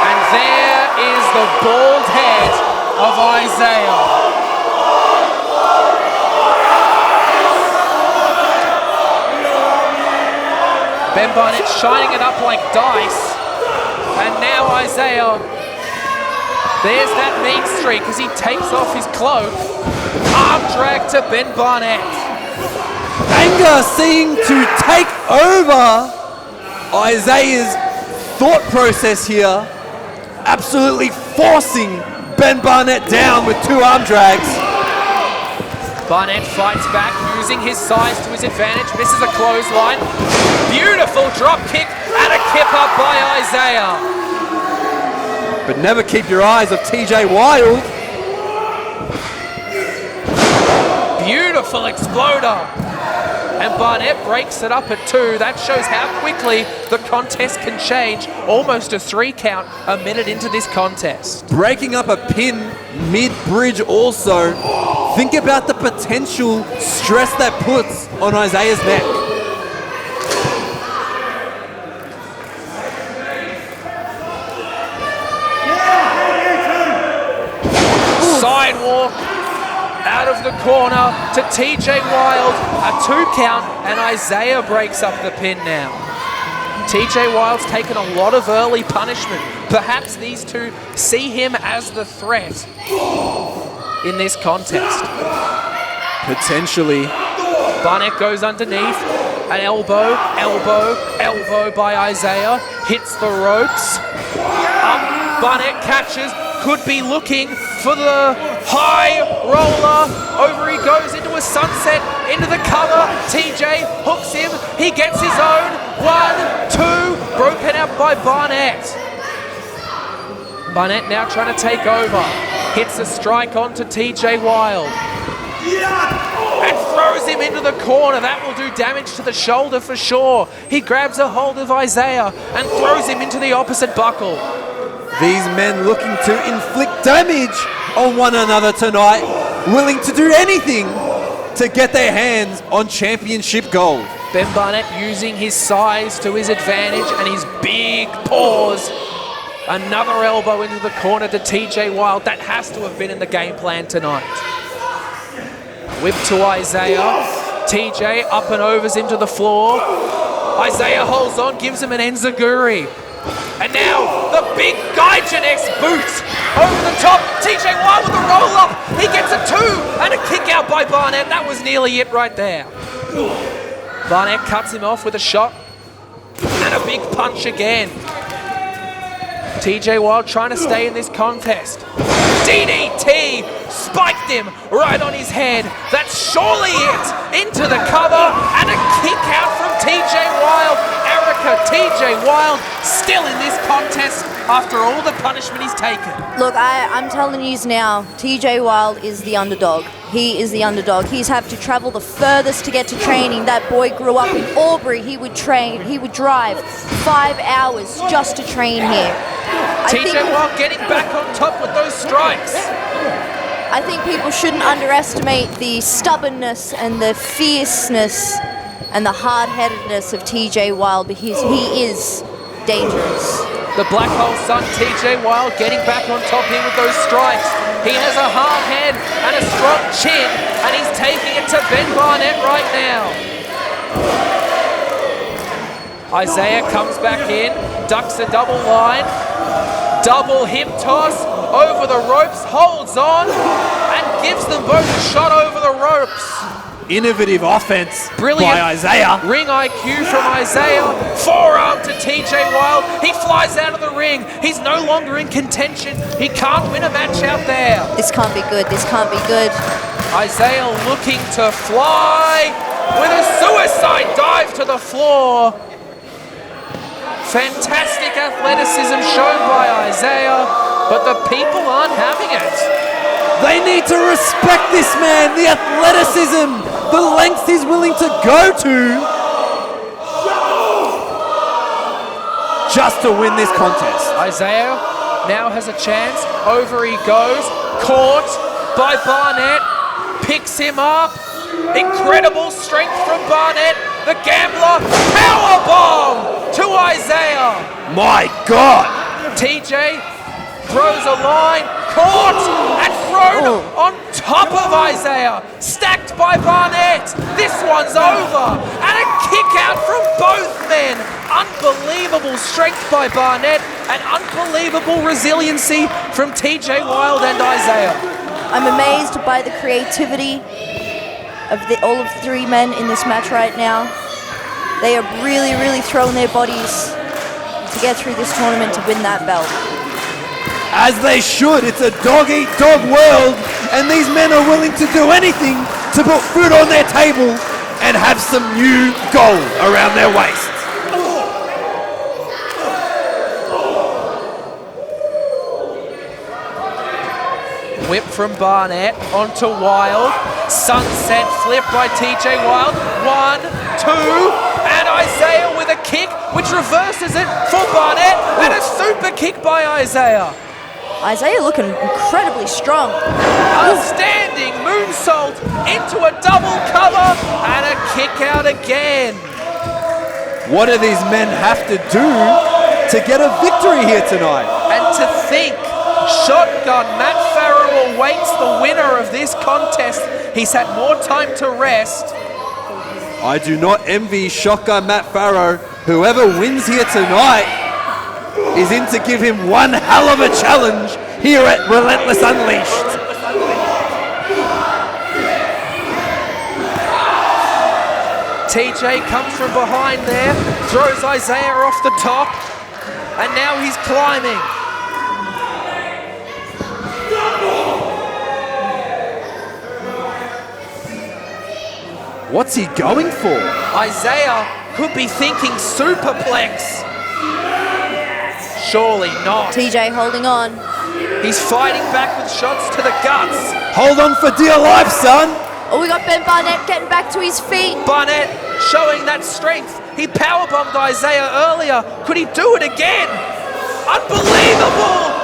[SPEAKER 1] And there is the bald head of Isaiah. Ben Barnett shining it up like dice. And now Isaiah, there's that mean streak as he takes off his cloak. Arm drag to Ben Barnett.
[SPEAKER 2] Anger seemed to take over Isaiah's thought process here, absolutely forcing Ben Barnett down with two arm drags.
[SPEAKER 1] Barnett fights back, using his size to his advantage, misses a clothesline. Beautiful drop kick and a kip up by Isaiah.
[SPEAKER 2] But never keep your eyes off TJ Wylde.
[SPEAKER 1] Beautiful exploder. And Barnett breaks it up at 2. That shows how quickly the contest can change. Almost a 3 count a minute into this contest.
[SPEAKER 2] Breaking up a pin mid-bridge also. Think about the potential stress that puts on Isaiah's neck.
[SPEAKER 1] Sidewalk out of the corner to TJ Wylde, a 2 count, and Isaiah breaks up the pin now. TJ Wylde's taken a lot of early punishment. Perhaps these two see him as the threat in this contest.
[SPEAKER 2] Potentially.
[SPEAKER 1] Barnett goes underneath, an elbow by Isaiah, hits the ropes. Up, Barnett catches, could be looking for the high roller. Over he goes into a sunset, into the cover. TJ hooks him, he gets his own. 1, 2, broken out by Barnett. Barnett now trying to take over. Hits a strike onto TJ Wylde. And throws him into the corner. That will do damage to the shoulder for sure. He grabs a hold of Isaiah and throws him into the opposite buckle.
[SPEAKER 2] These men looking to inflict damage on one another tonight, willing to do anything to get their hands on championship gold.
[SPEAKER 1] Ben Barnett using his size to his advantage and his big paws. Another elbow into the corner to TJ Wylde. That has to have been in the game plan tonight. Whip to Isaiah. TJ up and overs him to the floor. Isaiah holds on, gives him an enziguri. And now the big Gaijin X boot over the top. TJ Wylde with the roll up. He gets a 2 and a kick out by Barnett. That was nearly it right there. Barnett cuts him off with a shot and a big punch again. TJ Wylde trying to stay in this contest. DDT spiked him right on his head. That's surely it. Into the cover and a kick out from TJ Wylde. Erica, TJ Wylde still in this contest after all the punishment he's taken.
[SPEAKER 3] Look, I'm telling you now, TJ Wylde is the underdog. He is the underdog. He's had to travel the furthest to get to training. That boy grew up in Albury. He would drive 5 hours just to train here.
[SPEAKER 1] TJ Wylde getting back on top with those strikes.
[SPEAKER 3] I think people shouldn't underestimate the stubbornness and the fierceness and the hard-headedness of TJ Wylde, because he is dangerous.
[SPEAKER 1] The Black Hole son, TJ Wylde, getting back on top here with those strikes. He has a hard head and a strong chin, and he's taking it to Ben Barnett right now. Isaiah comes back in, ducks a double line, double hip toss, over the ropes, holds on, and gives them both a shot over the ropes.
[SPEAKER 2] Innovative offense
[SPEAKER 1] Brilliant
[SPEAKER 2] by Isaiah.
[SPEAKER 1] Ring IQ from Isaiah. Forearm to TJ Wylde. He flies out of the ring. He's no longer in contention. He can't win a match out there.
[SPEAKER 3] This can't be good. This can't be good.
[SPEAKER 1] Isaiah looking to fly with a suicide dive to the floor. Fantastic athleticism shown by Isaiah, but the people aren't having it.
[SPEAKER 2] They need to respect this man, the athleticism, the lengths he's willing to go to just to win this contest.
[SPEAKER 1] Isaiah now has a chance. Over he goes. Caught by Barnett. Picks him up. Incredible strength from Barnett. The gambler. Powerbomb to Isaiah.
[SPEAKER 2] My God.
[SPEAKER 1] TJ throws a line. Caught and thrown on top of Isaiah. Stacked by Barnett. This one's over. And a kick out from both men. Unbelievable strength by Barnett and unbelievable resiliency from TJ Wylde and Isaiah.
[SPEAKER 3] I'm amazed by the creativity of all of the three men in this match right now. They are really, really throwing their bodies to get through this tournament to win that belt.
[SPEAKER 2] As they should. It's a dog-eat-dog world, and these men are willing to do anything to put food on their table and have some new gold around their waists.
[SPEAKER 1] Whip from Barnett onto Wylde. Sunset flip by TJ Wylde. 1, 2, and Isaiah with a kick, which reverses it for Barnett, and a super kick by Isaiah.
[SPEAKER 3] Isaiah looking incredibly strong.
[SPEAKER 1] Outstanding moonsault into a double cover and a kick out again.
[SPEAKER 2] What do these men have to do to get a victory here tonight?
[SPEAKER 1] And to think, Shotgun Matt Farro awaits the winner of this contest. He's had more time to rest.
[SPEAKER 2] I do not envy Shotgun Matt Farro. Whoever wins here tonight is in to give him one hell of a challenge here at Relentless Unleashed.
[SPEAKER 1] TJ comes from behind there, throws Isaiah off the top, and now he's climbing.
[SPEAKER 2] What's he going for?
[SPEAKER 1] Isaiah could be thinking superplex. Surely not.
[SPEAKER 3] TJ holding on.
[SPEAKER 1] He's fighting back with shots to the guts.
[SPEAKER 2] Hold on for dear life, son.
[SPEAKER 3] Oh, we got Ben Barnett getting back to his feet.
[SPEAKER 1] Barnett showing that strength. He powerbombed Isaiah earlier. Could he do it again? Unbelievable!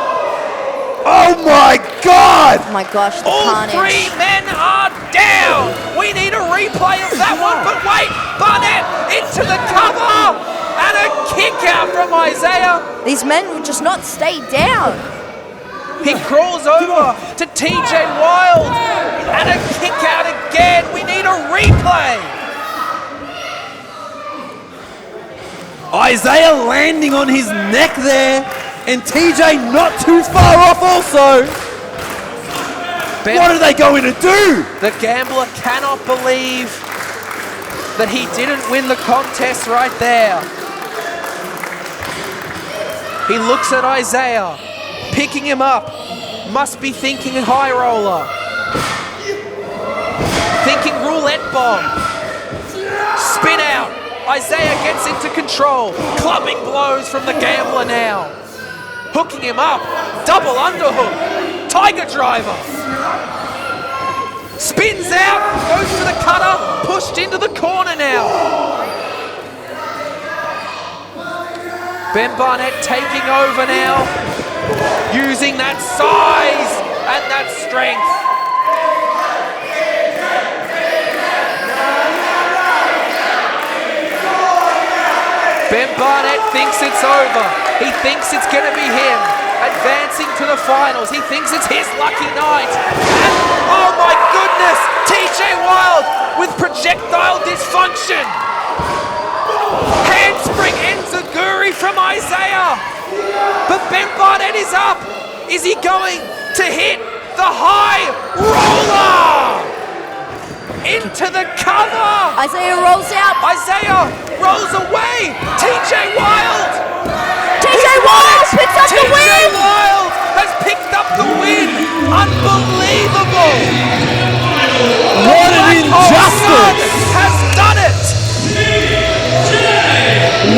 [SPEAKER 2] Oh my God!
[SPEAKER 3] Oh my gosh, the
[SPEAKER 1] All
[SPEAKER 3] carnage.
[SPEAKER 1] three men are down. We need a replay of that one, but wait, Barnett into the cover and a kick out from Isaiah.
[SPEAKER 3] These men will just not stay down.
[SPEAKER 1] He crawls over to TJ Wylde and a kick out again. We need a replay.
[SPEAKER 2] Isaiah landing on his neck there, and TJ not too far off also. What are they going to do?
[SPEAKER 1] The gambler cannot believe that he didn't win the contest right there. He looks at Isaiah, picking him up. Must be thinking high roller. Thinking roulette bomb. Spin out. Isaiah gets into control. Clubbing blows from the gambler now. Hooking him up. Double underhook. Tiger driver. Spins out. Goes for the cutter. Pushed into the corner now. Ben Barnett taking over now. Using that size and that strength. Ben Barnett thinks it's over. He thinks it's going to be him advancing to the finals. He thinks it's his lucky night. And oh my goodness, TJ Wylde with projectile dysfunction. Handspring enziguri from Isaiah. But Ben Barnett is up. Is he going to hit the high roller? Into the cover.
[SPEAKER 3] Isaiah rolls out.
[SPEAKER 1] Isaiah rolls away. TJ Wylde.
[SPEAKER 3] TJ Wylde picks up the
[SPEAKER 1] TJ
[SPEAKER 3] win.
[SPEAKER 1] Wylde has picked up the win. Unbelievable.
[SPEAKER 2] What an injustice.
[SPEAKER 1] Has done it.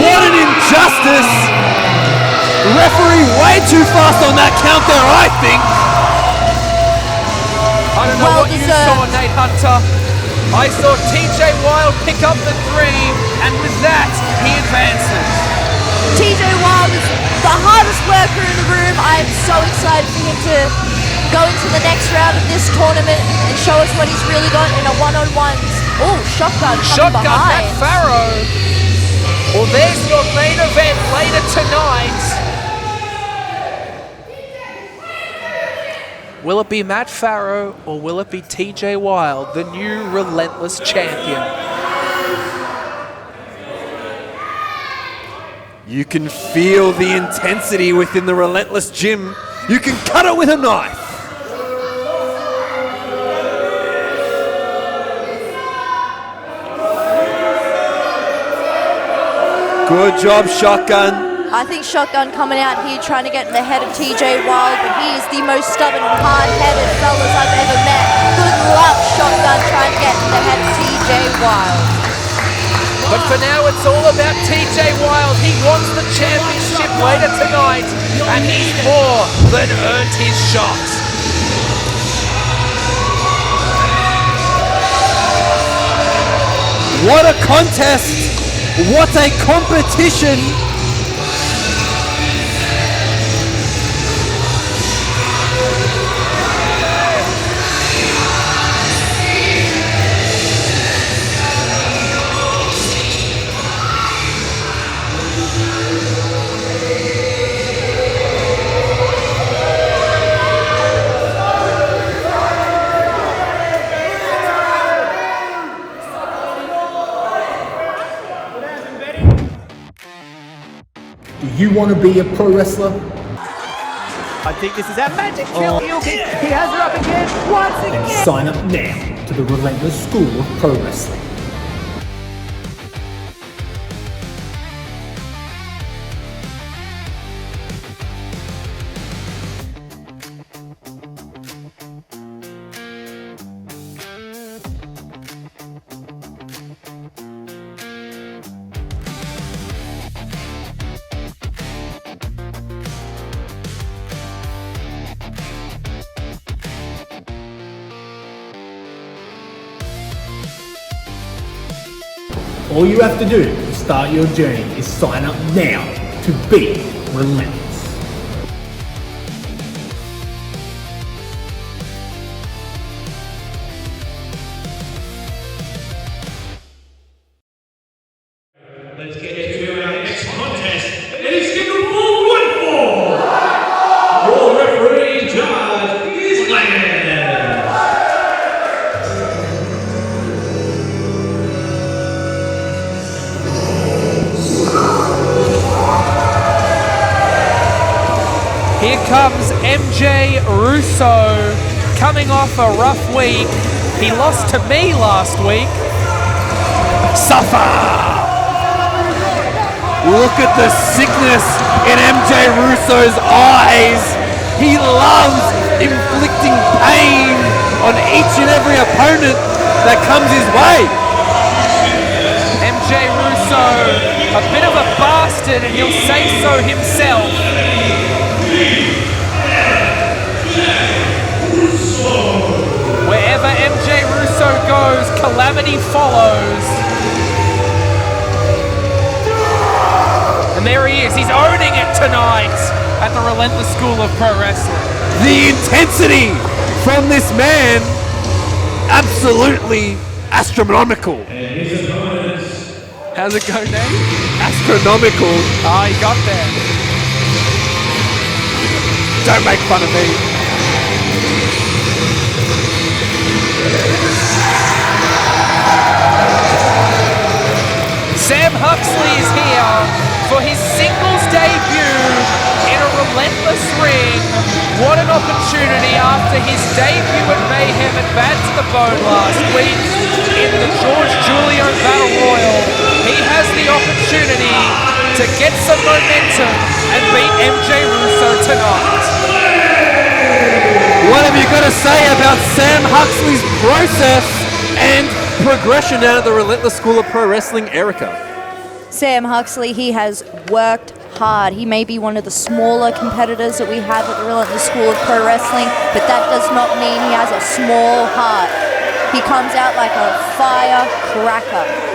[SPEAKER 2] What an injustice. Referee way too fast on that count there, I think.
[SPEAKER 1] I don't know
[SPEAKER 3] Well
[SPEAKER 1] what you
[SPEAKER 3] deserved.
[SPEAKER 1] saw, Nate Hunter. I saw TJ Wylde pick up the 3, and with that, he advances.
[SPEAKER 3] TJ Wylde is the hardest worker in the room. I am so excited for him to go into the next round of this tournament and show us what he's really got in a one-on-ones. Oh, shotgun coming
[SPEAKER 1] Shotgun
[SPEAKER 3] behind.
[SPEAKER 1] Matt Farro. Well, there's your main event later tonight. Will it be Matt Farro or will it be TJ Wylde, the new Relentless champion?
[SPEAKER 2] You can feel the intensity within the Relentless Gym. You can cut it with a knife. Good job, Shotgun.
[SPEAKER 3] I think Shotgun coming out here trying to get in the head of TJ Wylde, but he is the most stubborn and hard-headed fellas I've ever met. Good luck, Shotgun, trying to get in the head of TJ Wylde.
[SPEAKER 1] But for now, it's all about TJ Wylde. He wants the championship later tonight, and he's more than earned his shot.
[SPEAKER 2] What a contest! What a competition!
[SPEAKER 7] Do you want to be a pro wrestler?
[SPEAKER 8] I think this is our magic trill. He has her up again, once again.
[SPEAKER 7] Sign up now to the Relentless School of Pro Wrestling. All you have to do to start your journey is sign up now to be Relentless.
[SPEAKER 6] Let's get to our next contest. It is scheduled for 1 fall. Your referee in charge is Wylde.
[SPEAKER 1] Here comes MJ Russo, coming off a rough week. He lost to me last week. Suffer!
[SPEAKER 2] Look at the sickness in MJ Russo's eyes. He loves inflicting pain on each and every opponent that comes his way.
[SPEAKER 1] MJ MJ Russo, a bit of a bastard, and he'll say so himself. Wherever MJ Russo goes, calamity follows. And there he is, he's owning it tonight at the Relentless School of Pro Wrestling.
[SPEAKER 2] The intensity from this man, absolutely astronomical.
[SPEAKER 1] How's it go, Nate?
[SPEAKER 2] Astronomical.
[SPEAKER 1] Oh, he got there.
[SPEAKER 2] Don't make fun of me.
[SPEAKER 1] Sam Huxley is here for his singles debut in a Relentless ring. What an opportunity after his debut at Mayhem and Bad to the Bone last week in the George Julio Battle Royal. He has the opportunity to get some momentum and beat MJ Russo tonight.
[SPEAKER 2] What have you got to say about Sam Huxley's process and progression out of the Relentless School of Pro Wrestling, Erica?
[SPEAKER 3] Sam Huxley, he has worked hard. He may be one of the smaller competitors that we have at the Relentless School of Pro Wrestling, but that does not mean he has a small heart. He comes out like a firecracker.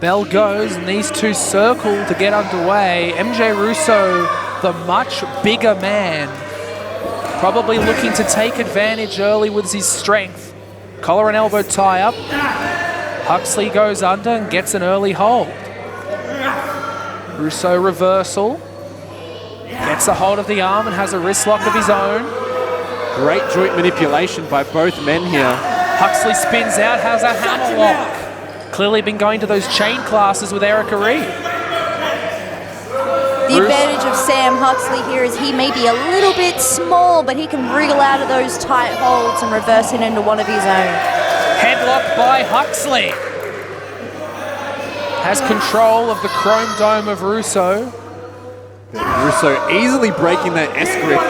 [SPEAKER 1] Bell goes, and these two circle to get underway. MJ Russo, the much bigger man, probably looking to take advantage early with his strength. Collar and elbow tie-up. Huxley goes under and gets an early hold. Russo reversal. Gets a hold of the arm and has a wrist lock of his own.
[SPEAKER 2] Great joint manipulation by both men here.
[SPEAKER 1] Huxley spins out, has a hammer lock. Clearly been going to those chain classes with Erica Reed.
[SPEAKER 3] The advantage of Sam Huxley here is he may be a little bit small, but he can wriggle out of those tight holds and reverse it into one of his own.
[SPEAKER 1] Headlock by Huxley. Has control of the chrome dome of Russo.
[SPEAKER 2] Russo easily breaking that S-grip,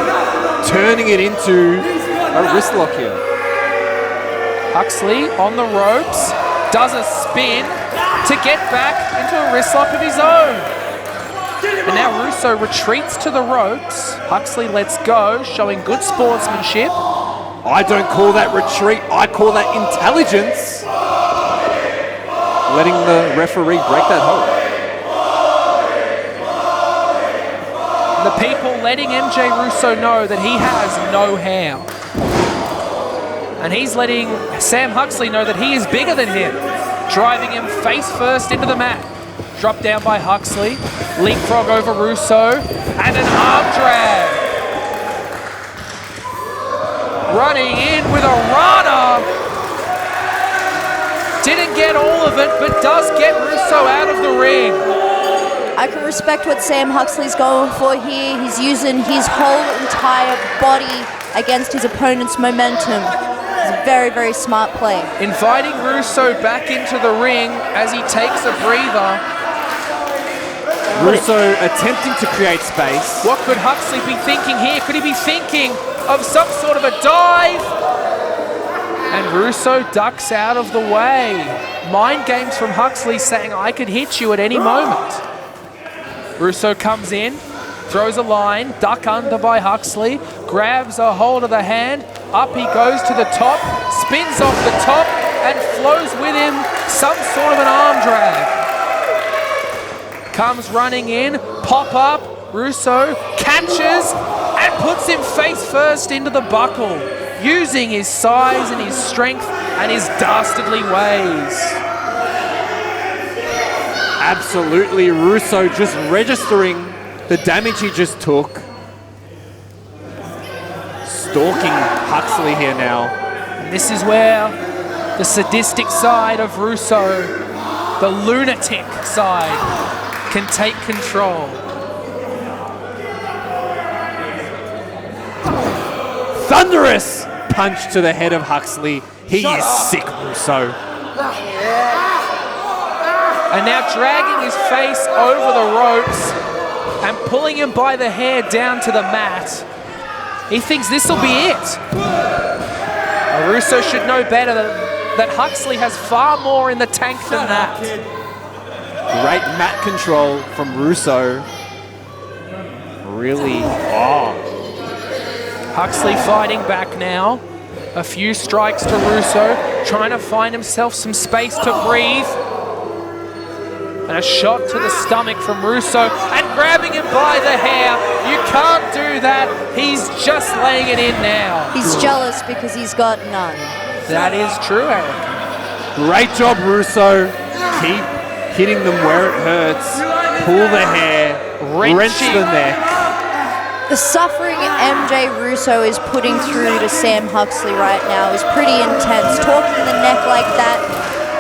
[SPEAKER 2] turning it into a wrist lock here.
[SPEAKER 1] Huxley on the ropes. Does a spin to get back into a wrist lock of his own. And now Russo retreats to the ropes. Huxley lets go, showing good sportsmanship.
[SPEAKER 2] I don't call that retreat, I call that intelligence. Letting the referee break that hold.
[SPEAKER 1] The people letting MJ Russo know that he has no hair. And he's letting Sam Huxley know that he is bigger than him, driving him face first into the mat. Drop down by Huxley, leapfrog over Russo, and an arm drag. Running in with a rana. Didn't get all of it, but does get Russo out of the ring.
[SPEAKER 3] I can respect what Sam Huxley's going for here. He's using his whole entire body against his opponent's momentum. It's a very, very smart play.
[SPEAKER 1] Inviting Russo back into the ring as he takes a breather.
[SPEAKER 2] Russo attempting to create space.
[SPEAKER 1] What could Huxley be thinking here? Could he be thinking of some sort of a dive? And Russo ducks out of the way. Mind games from Huxley saying, I could hit you at any moment. Russo comes in, throws a line, duck under by Huxley, grabs a hold of the hand, up he goes to the top, spins off the top, and flows with him some sort of an arm drag. Comes running in, pop up, Russo catches and puts him face first into the buckle, using his size and his strength and his dastardly ways.
[SPEAKER 2] Absolutely, Russo just registering the damage he just took. Stalking Huxley here now.
[SPEAKER 1] And this is where the sadistic side of Russo, the lunatic side, can take control.
[SPEAKER 2] Thunderous punch to the head of Huxley. He is sick, Russo.
[SPEAKER 1] And now dragging his face over the ropes and pulling him by the hair down to the mat. He thinks this will be it. Russo should know better that Huxley has far more in the tank than that.
[SPEAKER 2] Great mat control from Russo. Really,
[SPEAKER 1] Huxley fighting back now. A few strikes to Russo, trying to find himself some space to breathe. And a shot to the stomach from Russo and grabbing him by the hair. You can't do that. He's just laying it in now.
[SPEAKER 3] He's jealous because he's got none.
[SPEAKER 1] That is true, Eric.
[SPEAKER 2] Great job, Russo. Keep hitting them where it hurts. Pull the hair, wrench the neck.
[SPEAKER 3] The suffering MJ Russo is putting through to Sam Huxley right now is pretty intense. Talking the neck like that,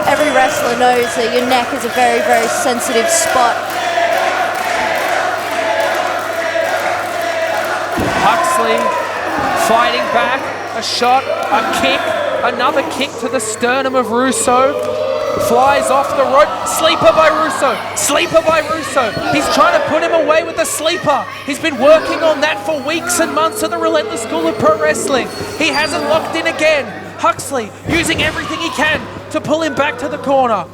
[SPEAKER 3] every wrestler knows that your neck is a very, very sensitive spot.
[SPEAKER 1] Huxley fighting back, a shot, a kick, another kick to the sternum of Russo. Flies off the rope. Sleeper by Russo. Sleeper by Russo. He's trying to put him away with the sleeper. He's been working on that for weeks and months at the Relentless School of Pro Wrestling. He hasn't locked in again. Huxley using everything he can to pull him back to the corner.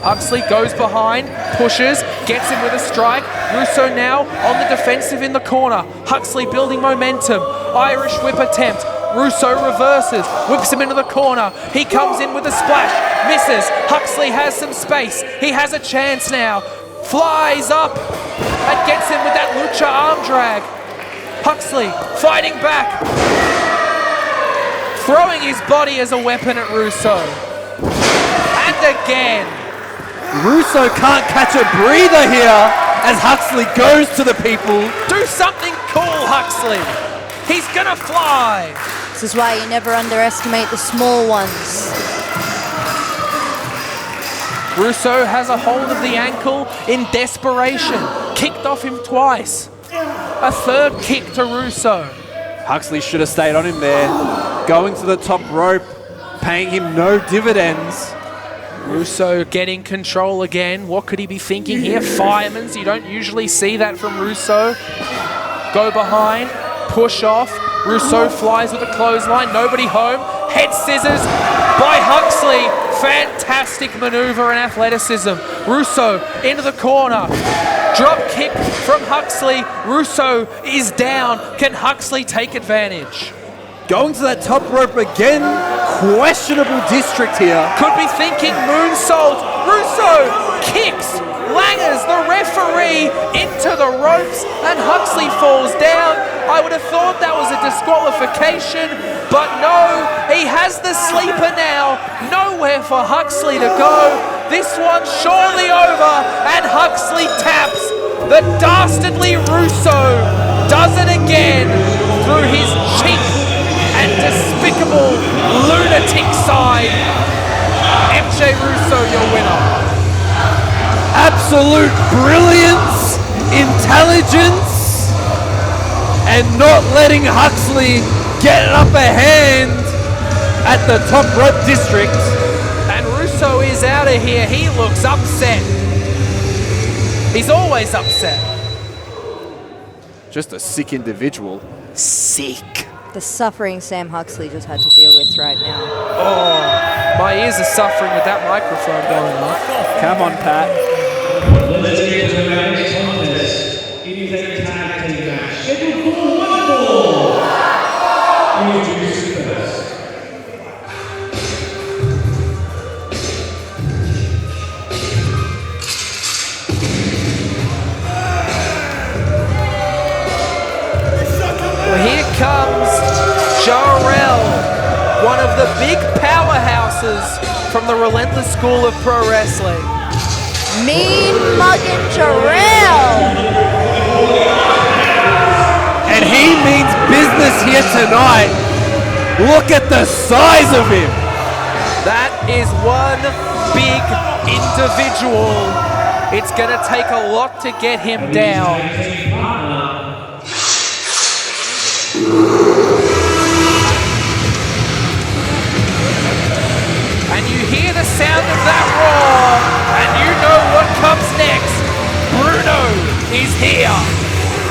[SPEAKER 1] Huxley goes behind, pushes, gets him with a strike. Russo now on the defensive in the corner. Huxley building momentum. Irish whip attempt. Russo reverses, whips him into the corner. He comes in with a splash, misses. Huxley has some space. He has a chance now. Flies up and gets him with that lucha arm drag. Huxley fighting back. Throwing his body as a weapon at Russo. And again.
[SPEAKER 2] Russo can't catch a breather here as Huxley goes to the people.
[SPEAKER 1] Do something cool, Huxley. He's gonna fly.
[SPEAKER 3] This is why you never underestimate the small ones.
[SPEAKER 1] Russo has a hold of the ankle in desperation. Kicked off him twice. A third kick to Russo.
[SPEAKER 2] Huxley should have stayed on him there. Going to the top rope, paying him no dividends.
[SPEAKER 1] Russo getting control again. What could he be thinking here? Firemen's. You don't usually see that from Russo. Go behind. Push off. Russo flies with a clothesline. Nobody home. Head scissors by Huxley. Fantastic maneuver and athleticism. Russo into the corner. Drop kick from Huxley. Russo is down. Can Huxley take advantage?
[SPEAKER 2] Going to that top rope again. Questionable district here.
[SPEAKER 1] Could be thinking moonsault. Russo kicks. Langers the referee into the ropes and Huxley falls down. I would have thought that was a disqualification, but no, he has the sleeper now. Nowhere for Huxley to go. This one's surely over and Huxley taps. The dastardly Russo does it again through his cheap and despicable lunatic side. MJ Russo, your winner.
[SPEAKER 2] Absolute brilliance, intelligence, and not letting Huxley get an upper hand at the top rope district.
[SPEAKER 1] And Russo is out of here. He looks upset. He's always upset.
[SPEAKER 2] Just a sick individual.
[SPEAKER 1] Sick.
[SPEAKER 3] The suffering Sam Huxley just had to deal with right now.
[SPEAKER 1] Oh, my ears are suffering with that microphone going on.
[SPEAKER 2] Come on, Pat.
[SPEAKER 6] Let's get into the next contest. It is a tag team match scheduled for 1 fall. Introduce first.
[SPEAKER 1] Well, here comes Ja-Rell, one of the big powerhouses from the Relentless School of Pro Wrestling.
[SPEAKER 3] Mean mugging Ja-Rell.
[SPEAKER 2] And he means business here tonight. Look at the size of him.
[SPEAKER 1] That is one big individual. It's going to take a lot to get him down. And you hear the sound of that roar, and you know what comes next. Bruno is here.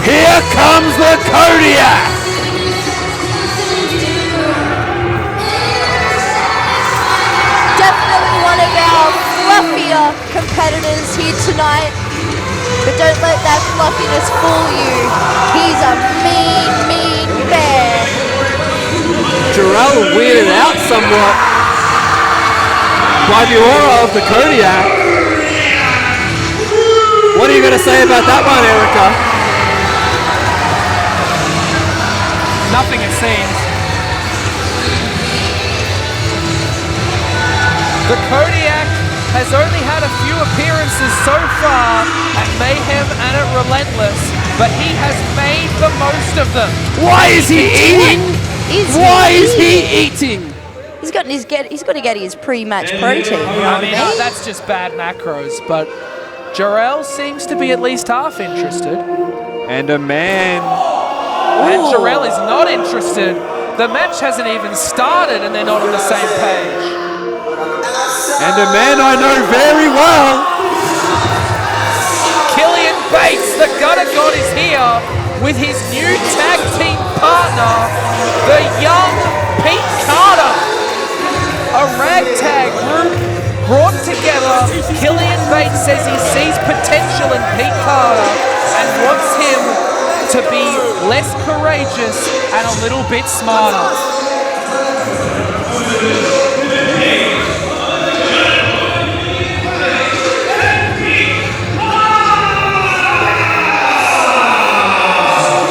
[SPEAKER 2] Here comes the
[SPEAKER 3] Don't let that fluffiness fool you. He's a mean, mean bear.
[SPEAKER 2] Ja-Rell weirded out somewhat by the aura of the Kodiak. What are you going to say about that one, Erica?
[SPEAKER 1] Nothing, it seems. The Kodiak has only had a few appearances so far at Mayhem and at Relentless, but he has made the most of them.
[SPEAKER 2] Why is he eating? Why is he eating?
[SPEAKER 3] He's got to get his pre-match protein. You know
[SPEAKER 1] I mean, that's just bad macros, but Ja-Rell seems to be at least half interested.
[SPEAKER 2] And a man.
[SPEAKER 1] And Ja-Rell is not interested. The match hasn't even started and they're not on the same page.
[SPEAKER 2] And a man I know very well.
[SPEAKER 1] Killian Bates, the Gutter God, is here with his new tag team partner, the young Pete Carter. A ragtag group brought together. Killian Bates says he sees potential in Pete Carter and wants him to be less courageous and a little bit smarter.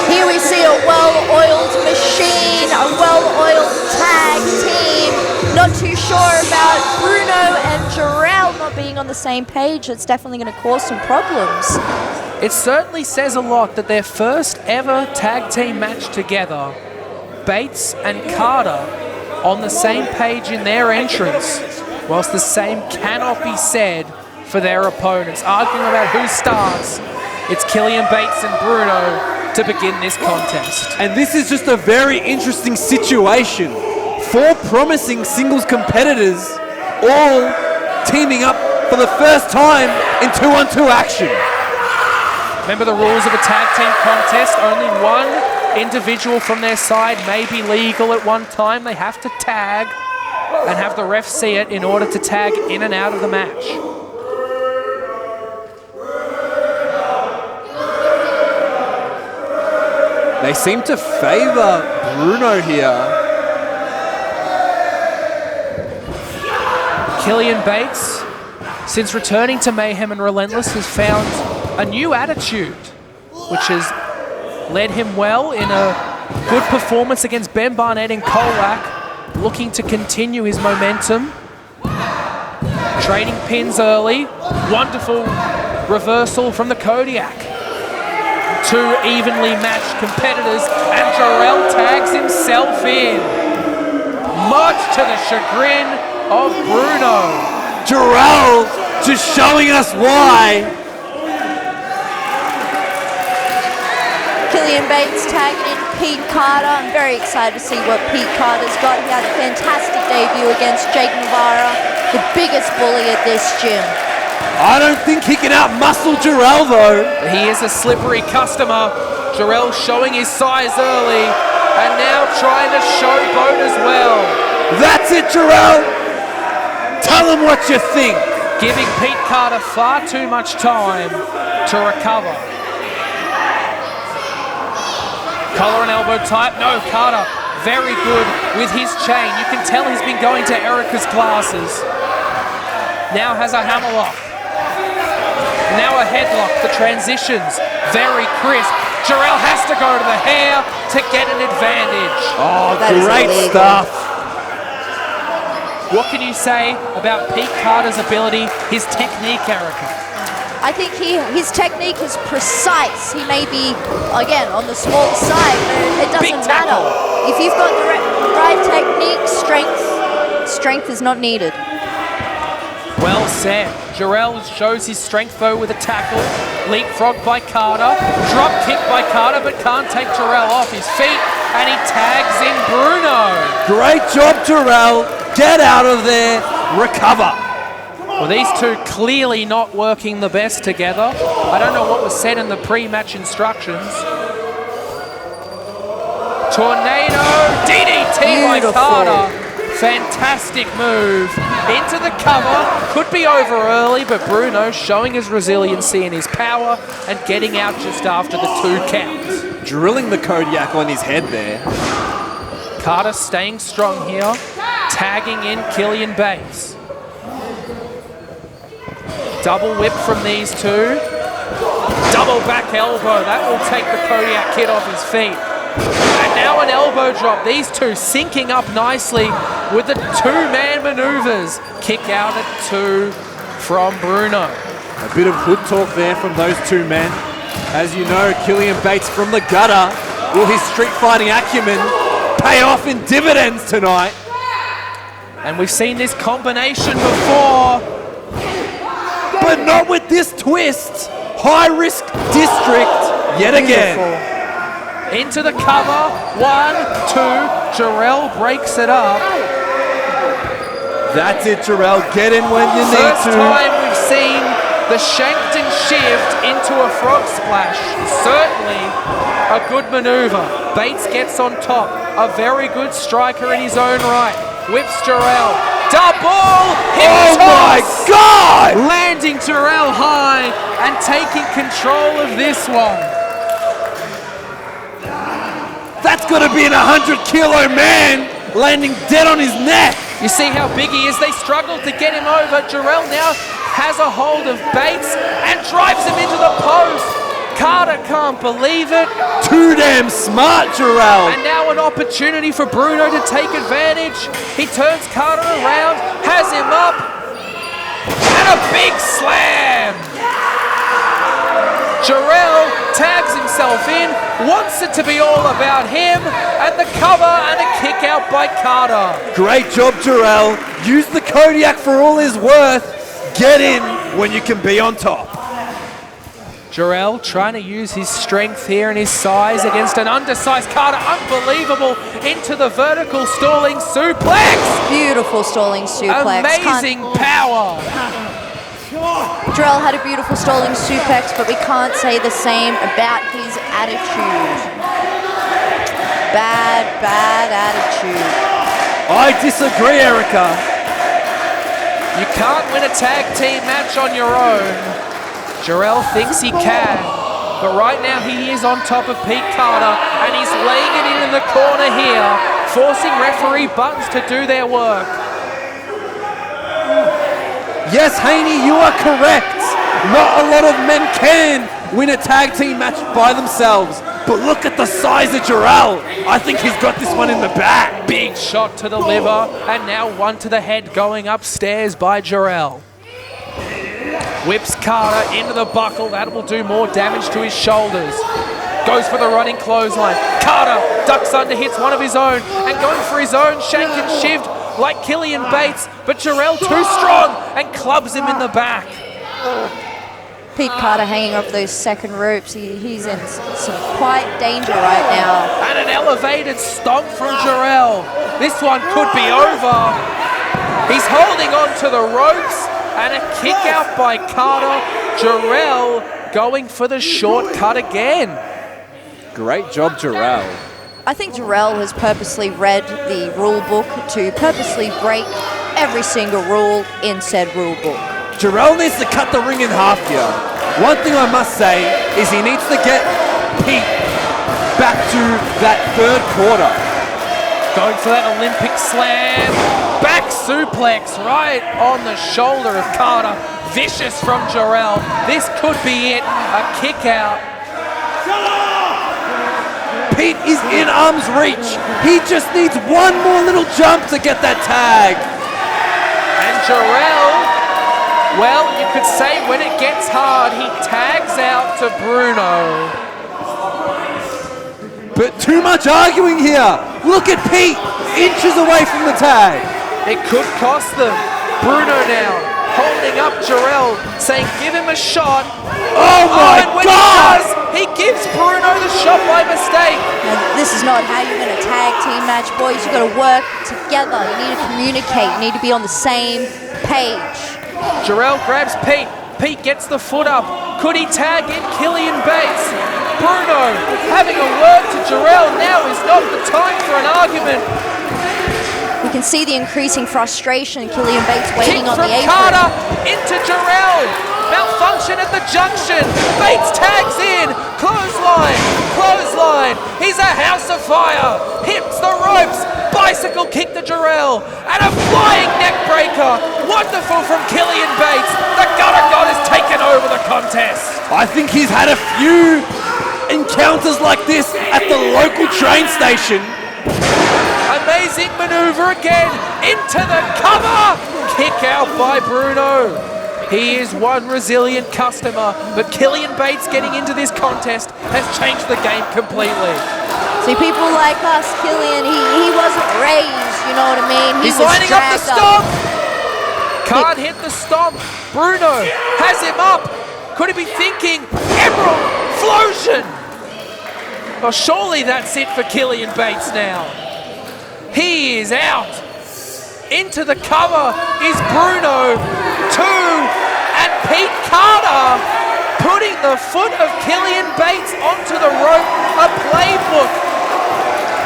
[SPEAKER 3] Here we see a well-oiled machine, a well-oiled tag team. Not too sure about Bruno and Ja-Rell not being on the same page. It's definitely going to cause some problems.
[SPEAKER 1] It certainly says a lot that their first ever tag team match together, Bates and Carter, on the same page in their entrance, whilst the same cannot be said for their opponents. Arguing about who starts, it's Killian Bates and Bruno to begin this contest.
[SPEAKER 2] And this is just a very interesting situation. 4 promising singles competitors all teaming up for the first time in 2-on-2 action.
[SPEAKER 1] Remember the rules of a tag team contest, only one individual from their side may be legal at one time. They have to tag and have the ref see it in order to tag in and out of the match.
[SPEAKER 2] They seem to favor Bruno here.
[SPEAKER 1] Killian Bates, since returning to Mayhem and Relentless, has found a new attitude, which has led him well in a good performance against Ben Barnett in Colac, looking to continue his momentum. Trading pins early, wonderful reversal from the Kodiak. 2 evenly matched competitors, and Ja-Rell tags himself in, much to the chagrin of Bruno.
[SPEAKER 2] Ja-Rell just showing us why.
[SPEAKER 3] Killian Bates tagging in Pete Carter. I'm very excited to see what Pete Carter's got. He had a fantastic debut against Jake Navarra, the biggest bully at this gym.
[SPEAKER 2] I don't think he can outmuscle Ja-Rell though.
[SPEAKER 1] He is a slippery customer. Ja-Rell showing his size early and now trying to showboat as well.
[SPEAKER 2] That's it, Ja-Rell. Tell him what you think.
[SPEAKER 1] Giving Pete Carter far too much time to recover. Collar and elbow type. No, Carter very good with his chain. You can tell he's been going to Erica's classes. Now has a hammerlock. Now a headlock. The transitions very crisp. Ja-Rell has to go to the hair to get an advantage.
[SPEAKER 2] Oh, great stuff.
[SPEAKER 1] What can you say about Pete Carter's ability, his technique, Erica?
[SPEAKER 3] I think his technique is precise. He may be, again, on the small side, but it doesn't matter. If you've got the right technique, strength is not needed.
[SPEAKER 1] Well said. Ja-Rell shows his strength though with a tackle. Leapfrog by Carter. Drop kick by Carter, but can't take Ja-Rell off his feet. And he tags in Bruno.
[SPEAKER 2] Great job, Ja-Rell. Get out of there. Recover.
[SPEAKER 1] Well, these two clearly not working the best together. I don't know what was said in the pre-match instructions. Tornado DDT by Carter. Fantastic move into the cover. Could be over early, but Bruno showing his resiliency and his power and getting out just after the 2 count.
[SPEAKER 2] Drilling the Kodiak on his head there.
[SPEAKER 1] Carter staying strong here, tagging in Killian Bates. Double whip from these two. Double back elbow. That will take the Kodiak Kid off his feet. And now an elbow drop. These two syncing up nicely with the 2-man maneuvers. Kick out at 2 from Bruno.
[SPEAKER 2] A bit of hood talk there from those 2 men. As you know, Killian Bates from the gutter. Will his street fighting acumen pay off in dividends tonight?
[SPEAKER 1] And we've seen this combination before.
[SPEAKER 2] But not with this twist. High risk district yet again.
[SPEAKER 1] Into the cover. 1, 2. Ja-Rell breaks it up.
[SPEAKER 2] That's it, Ja-Rell. Get in when you need
[SPEAKER 1] First
[SPEAKER 2] to.
[SPEAKER 1] time we've seen the shanked and shift into a frog splash. Certainly a good maneuver. Bates gets on top. A very good striker in his own right. Whips Ja-Rell. Double hip
[SPEAKER 2] Oh
[SPEAKER 1] toss.
[SPEAKER 2] my God!
[SPEAKER 1] Landing Ja-Rell high and taking control of this one.
[SPEAKER 2] That's got to be an 100-kilo man landing dead on his neck.
[SPEAKER 1] You see how big he is? They struggled to get him over. Ja-Rell now has a hold of Bates and drives him into the post. Carter can't believe it.
[SPEAKER 2] Too damn smart, Ja-Rell.
[SPEAKER 1] And now an opportunity for Bruno to take advantage. He turns Carter around, has him up, and a big slam. Ja-Rell tags himself in, wants it to be all about him, and the cover and a kick out by Carter.
[SPEAKER 2] Great job, Ja-Rell. Use the Kodiak for all his worth. Get in when you can be on top.
[SPEAKER 1] Ja-Rell trying to use his strength here and his size against an undersized Carter. Unbelievable into the vertical stalling suplex.
[SPEAKER 3] Beautiful stalling suplex.
[SPEAKER 1] Amazing power.
[SPEAKER 3] Ja-Rell had a beautiful stalling suplex, but we can't say the same about his attitude. Bad attitude.
[SPEAKER 2] I disagree, Erica.
[SPEAKER 1] You can't win a tag team match on your own. Ja-Rell thinks he can, but right now he is on top of Pete Carter, and he's laying it in the corner here, forcing referee Buttons to do their work.
[SPEAKER 2] Yes, Haney, you are correct. Not a lot of men can win a tag team match by themselves, but look at the size of Ja-Rell. I think he's got this one in the bag.
[SPEAKER 1] Big shot to the liver, and now one to the head going upstairs by Ja-Rell. Whips Carter into the buckle. That will do more damage to his shoulders. Goes for the running clothesline. Carter ducks under, hits one of his own, and going for his own shank and shift like Killian Bates, but Ja-Rell too strong and clubs him in the back.
[SPEAKER 3] Pete Carter hanging off those second ropes. He's in some quite danger right now.
[SPEAKER 1] And an elevated stomp from Ja-Rell. This one could be over. He's holding on to the ropes. And a kick out by Carter. Ja-Rell going for the shortcut again.
[SPEAKER 2] Great job, Ja-Rell.
[SPEAKER 3] I think Ja-Rell has purposely read the rule book to purposely break every single rule in said rule book.
[SPEAKER 2] Ja-Rell needs to cut the ring in half here. One thing I must say is he needs to get Pete back to that third quarter.
[SPEAKER 1] Going for that Olympic slam. Back suplex right on the shoulder of Carter. Vicious from Ja-Rell. This could be it. A kick out.
[SPEAKER 2] Pete is in arm's reach. He just needs one more little jump to get that tag.
[SPEAKER 1] And Ja-Rell, well, you could say when it gets hard, he tags out to Bruno.
[SPEAKER 2] But too much arguing here. Look at Pete, inches away from the tag.
[SPEAKER 1] It could cost them. Bruno now holding up Ja-Rell, saying give him a shot.
[SPEAKER 2] Oh my
[SPEAKER 1] and when
[SPEAKER 2] God!
[SPEAKER 1] he gives Bruno the shot by mistake.
[SPEAKER 3] Now, this is not how you're going to tag team match, boys. You've got to work together. You need to communicate. You need to be on the same page.
[SPEAKER 1] Ja-Rell grabs Pete. Pete gets the foot up. Could he tag in Killian Bates? Bruno having a word to Ja-Rell. Now is not the time for an argument.
[SPEAKER 3] We can see the increasing frustration. Killian Bates waiting
[SPEAKER 1] Kick
[SPEAKER 3] on
[SPEAKER 1] from
[SPEAKER 3] the apron.
[SPEAKER 1] Carter into Ja-Rell. Malfunction at the junction. Bates tags in. Clothesline. Clothesline. He's a house of fire. Hits the ropes. Bicycle kick to Ja-Rell. And a flying neck breaker. Wonderful from Killian Bates. The Gutter God has taken over the contest.
[SPEAKER 2] I think he's had a few encounters like this at the local train station.
[SPEAKER 1] Amazing maneuver again. Into the cover. Kick out by Bruno. He is one resilient customer, but Killian Bates getting into this contest has changed the game completely.
[SPEAKER 3] See, people like us, Killian, he wasn't raised, you know what I mean?
[SPEAKER 1] He's
[SPEAKER 3] was
[SPEAKER 1] lining up the
[SPEAKER 3] dragged
[SPEAKER 1] stomp. Can't hit the stomp. Bruno has him up. Could he be thinking Emerald Flosion? Well, surely that's it for Killian Bates now. He is out. Into the cover is Bruno. 2, and Pete Carter putting the foot of Killian Bates onto the rope. A playbook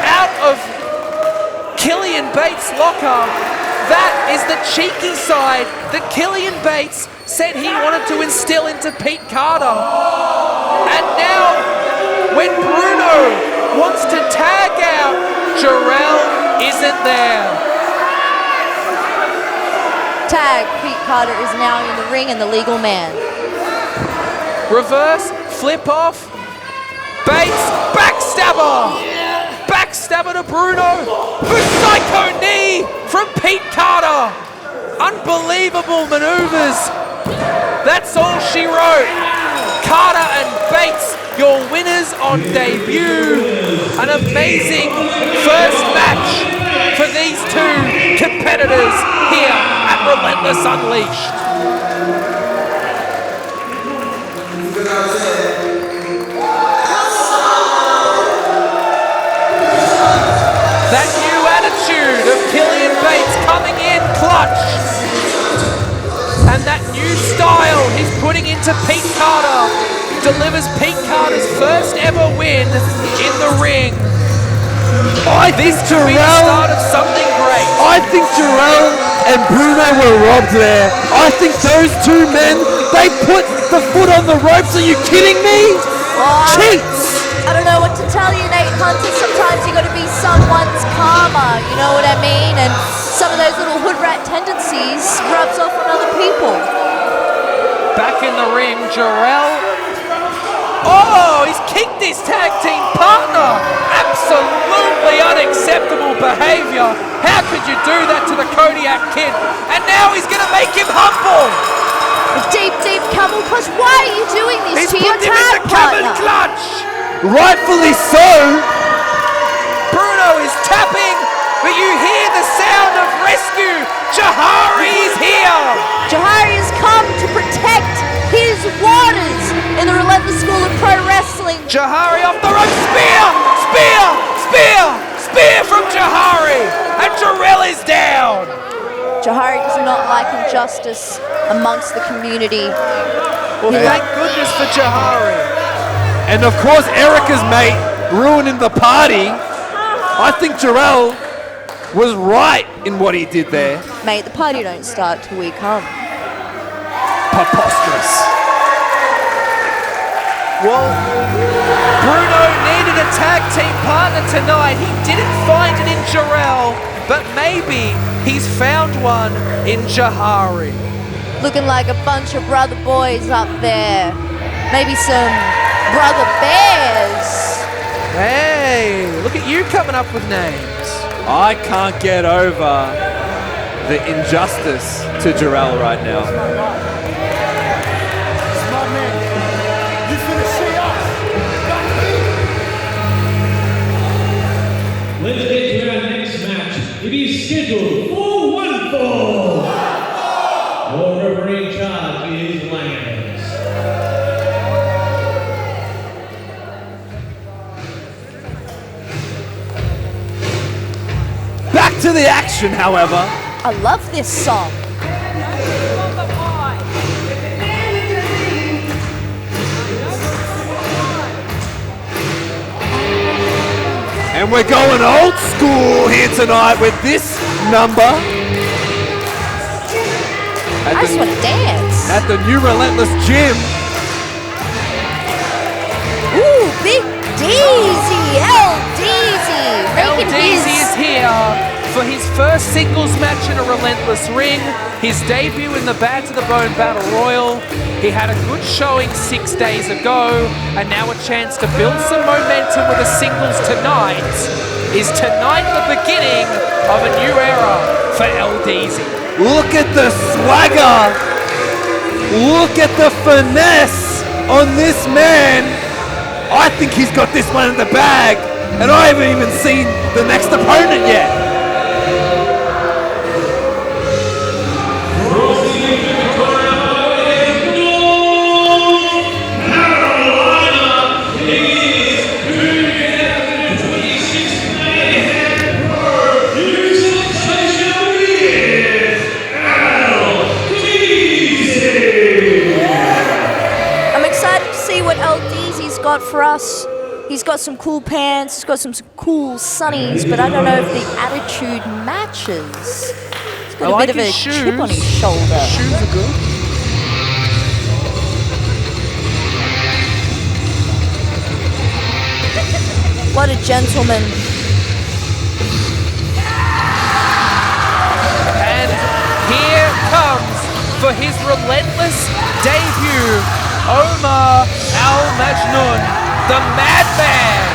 [SPEAKER 1] out of Killian Bates' locker. That is the cheeky side that Killian Bates said he wanted to instill into Pete Carter. And now, when Bruno wants to tag out, Ja-Rell isn't there.
[SPEAKER 3] Tag, Pete Carter is now in the ring and the legal man.
[SPEAKER 1] Reverse, flip off. Bates, backstabber. Backstabber to Bruno. Psycho knee from Pete Carter. Unbelievable maneuvers. That's all she wrote. Carter and Bates, your winners on debut. An amazing first match for these two competitors here at Relentless Unleashed. That new attitude of Killian Bates coming in clutch. And that new style he's putting into Pete Carter delivers Pete Carter's first ever win in the ring.
[SPEAKER 2] I think Ja-Rell,
[SPEAKER 1] start of something great.
[SPEAKER 2] I think Ja-Rell and Bruno were robbed there. I think those two men, they put the foot on the ropes. Are you kidding me? Cheats!
[SPEAKER 3] I don't know what to tell you, Nate Hunter. Sometimes you got to be someone's karma, you know what I mean? And some of those little hood rat tendencies rubs off on other people.
[SPEAKER 1] Back in the ring, Ja-Rell. Oh, he's kicked his tag team partner. Absolutely unacceptable behavior. How could you do that to the Kodiak Kid? And now he's going to make him humble.
[SPEAKER 3] Deep, deep camel clutch. Why are you doing this
[SPEAKER 1] He's
[SPEAKER 3] to your
[SPEAKER 1] put him in
[SPEAKER 3] tag
[SPEAKER 1] the camel
[SPEAKER 3] partner?
[SPEAKER 1] clutch.
[SPEAKER 2] Rightfully so.
[SPEAKER 1] Bruno is tapping, but you hear the sound of rescue. Johari is here.
[SPEAKER 3] Johari has come to protect his waters in the Relentless School of Pro Wrestling.
[SPEAKER 1] Johari off the rope. Spear! Spear! Spear! Spear from Johari. And Ja-Rell is down.
[SPEAKER 3] Johari does not like injustice amongst the community.
[SPEAKER 1] Well, thank goodness for Johari.
[SPEAKER 2] And of course, Erica's mate ruining the party. I think Ja-Rell was right in what he did there.
[SPEAKER 3] Mate, the party don't start till we come.
[SPEAKER 2] Preposterous.
[SPEAKER 1] Well, Bruno needed a tag team partner tonight. He didn't find it in Ja-Rell, but maybe he's found one in Johari.
[SPEAKER 3] Looking like a bunch of brother boys up there. Maybe some brother bears.
[SPEAKER 1] Hey, look at you coming up with names.
[SPEAKER 2] I can't get over the injustice to Ja-Rell right now.
[SPEAKER 6] Let's get to our next match. It is scheduled for 1 fall. Your referee in charge is Lance.
[SPEAKER 2] Back to the action, however.
[SPEAKER 3] I love this song.
[SPEAKER 2] And we're going old school here tonight with this number.
[SPEAKER 3] I just want to dance.
[SPEAKER 2] At the new Relentless Gym.
[SPEAKER 3] Ooh, big LDeezy.
[SPEAKER 1] LDeezy is here for his first singles match in a Relentless ring, his debut in the Bad to the Bone Battle Royal. He had a good showing 6 days ago, and now a chance to build some momentum with a singles tonight. Is tonight the beginning of a new era for LDeezy?
[SPEAKER 2] Look at the swagger. Look at the finesse on this man. I think he's got this one in the bag, and I haven't even seen the next opponent yet.
[SPEAKER 3] Got for us. He's got some cool pants, he's got some cool sunnies, but I don't know if the attitude matches. He's got a bit of a chip on his shoulder.
[SPEAKER 1] Shoes are good.
[SPEAKER 3] What a gentleman.
[SPEAKER 1] And here comes for his Relentless debut, Omar Majnoon, the Madman.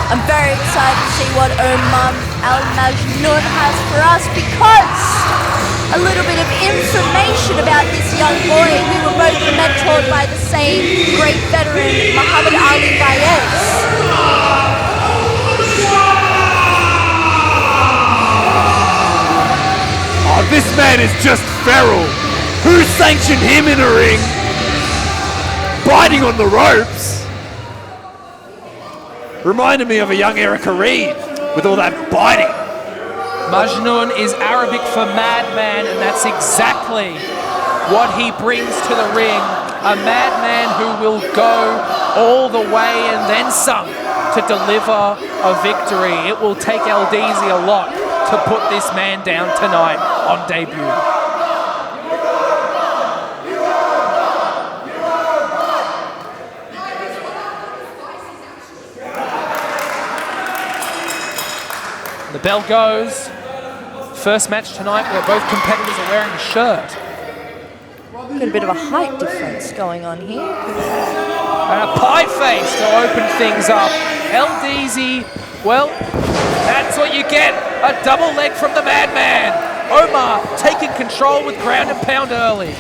[SPEAKER 3] I'm very excited to see what Omar Majnoon has for us, because a little bit of information about this young boy. We were both mentored by the same great veteran, Muhammad Ali Baez.
[SPEAKER 2] Oh, this man is just feral. Who sanctioned him in a ring? Biting on the ropes. Reminded me of a young Erica Reed with all that biting.
[SPEAKER 1] Majnoon is Arabic for madman, and that's exactly what he brings to the ring. A madman who will go all the way and then some to deliver a victory. It will take LDeezy a lot to put this man down tonight on debut. The bell goes. First match tonight where both competitors are wearing a shirt.
[SPEAKER 3] Got a bit of a height difference going on here.
[SPEAKER 1] And a pie face to open things up. LDeezy, well, that's what you get. A double leg from the madman. Omar taking control with ground and pound early.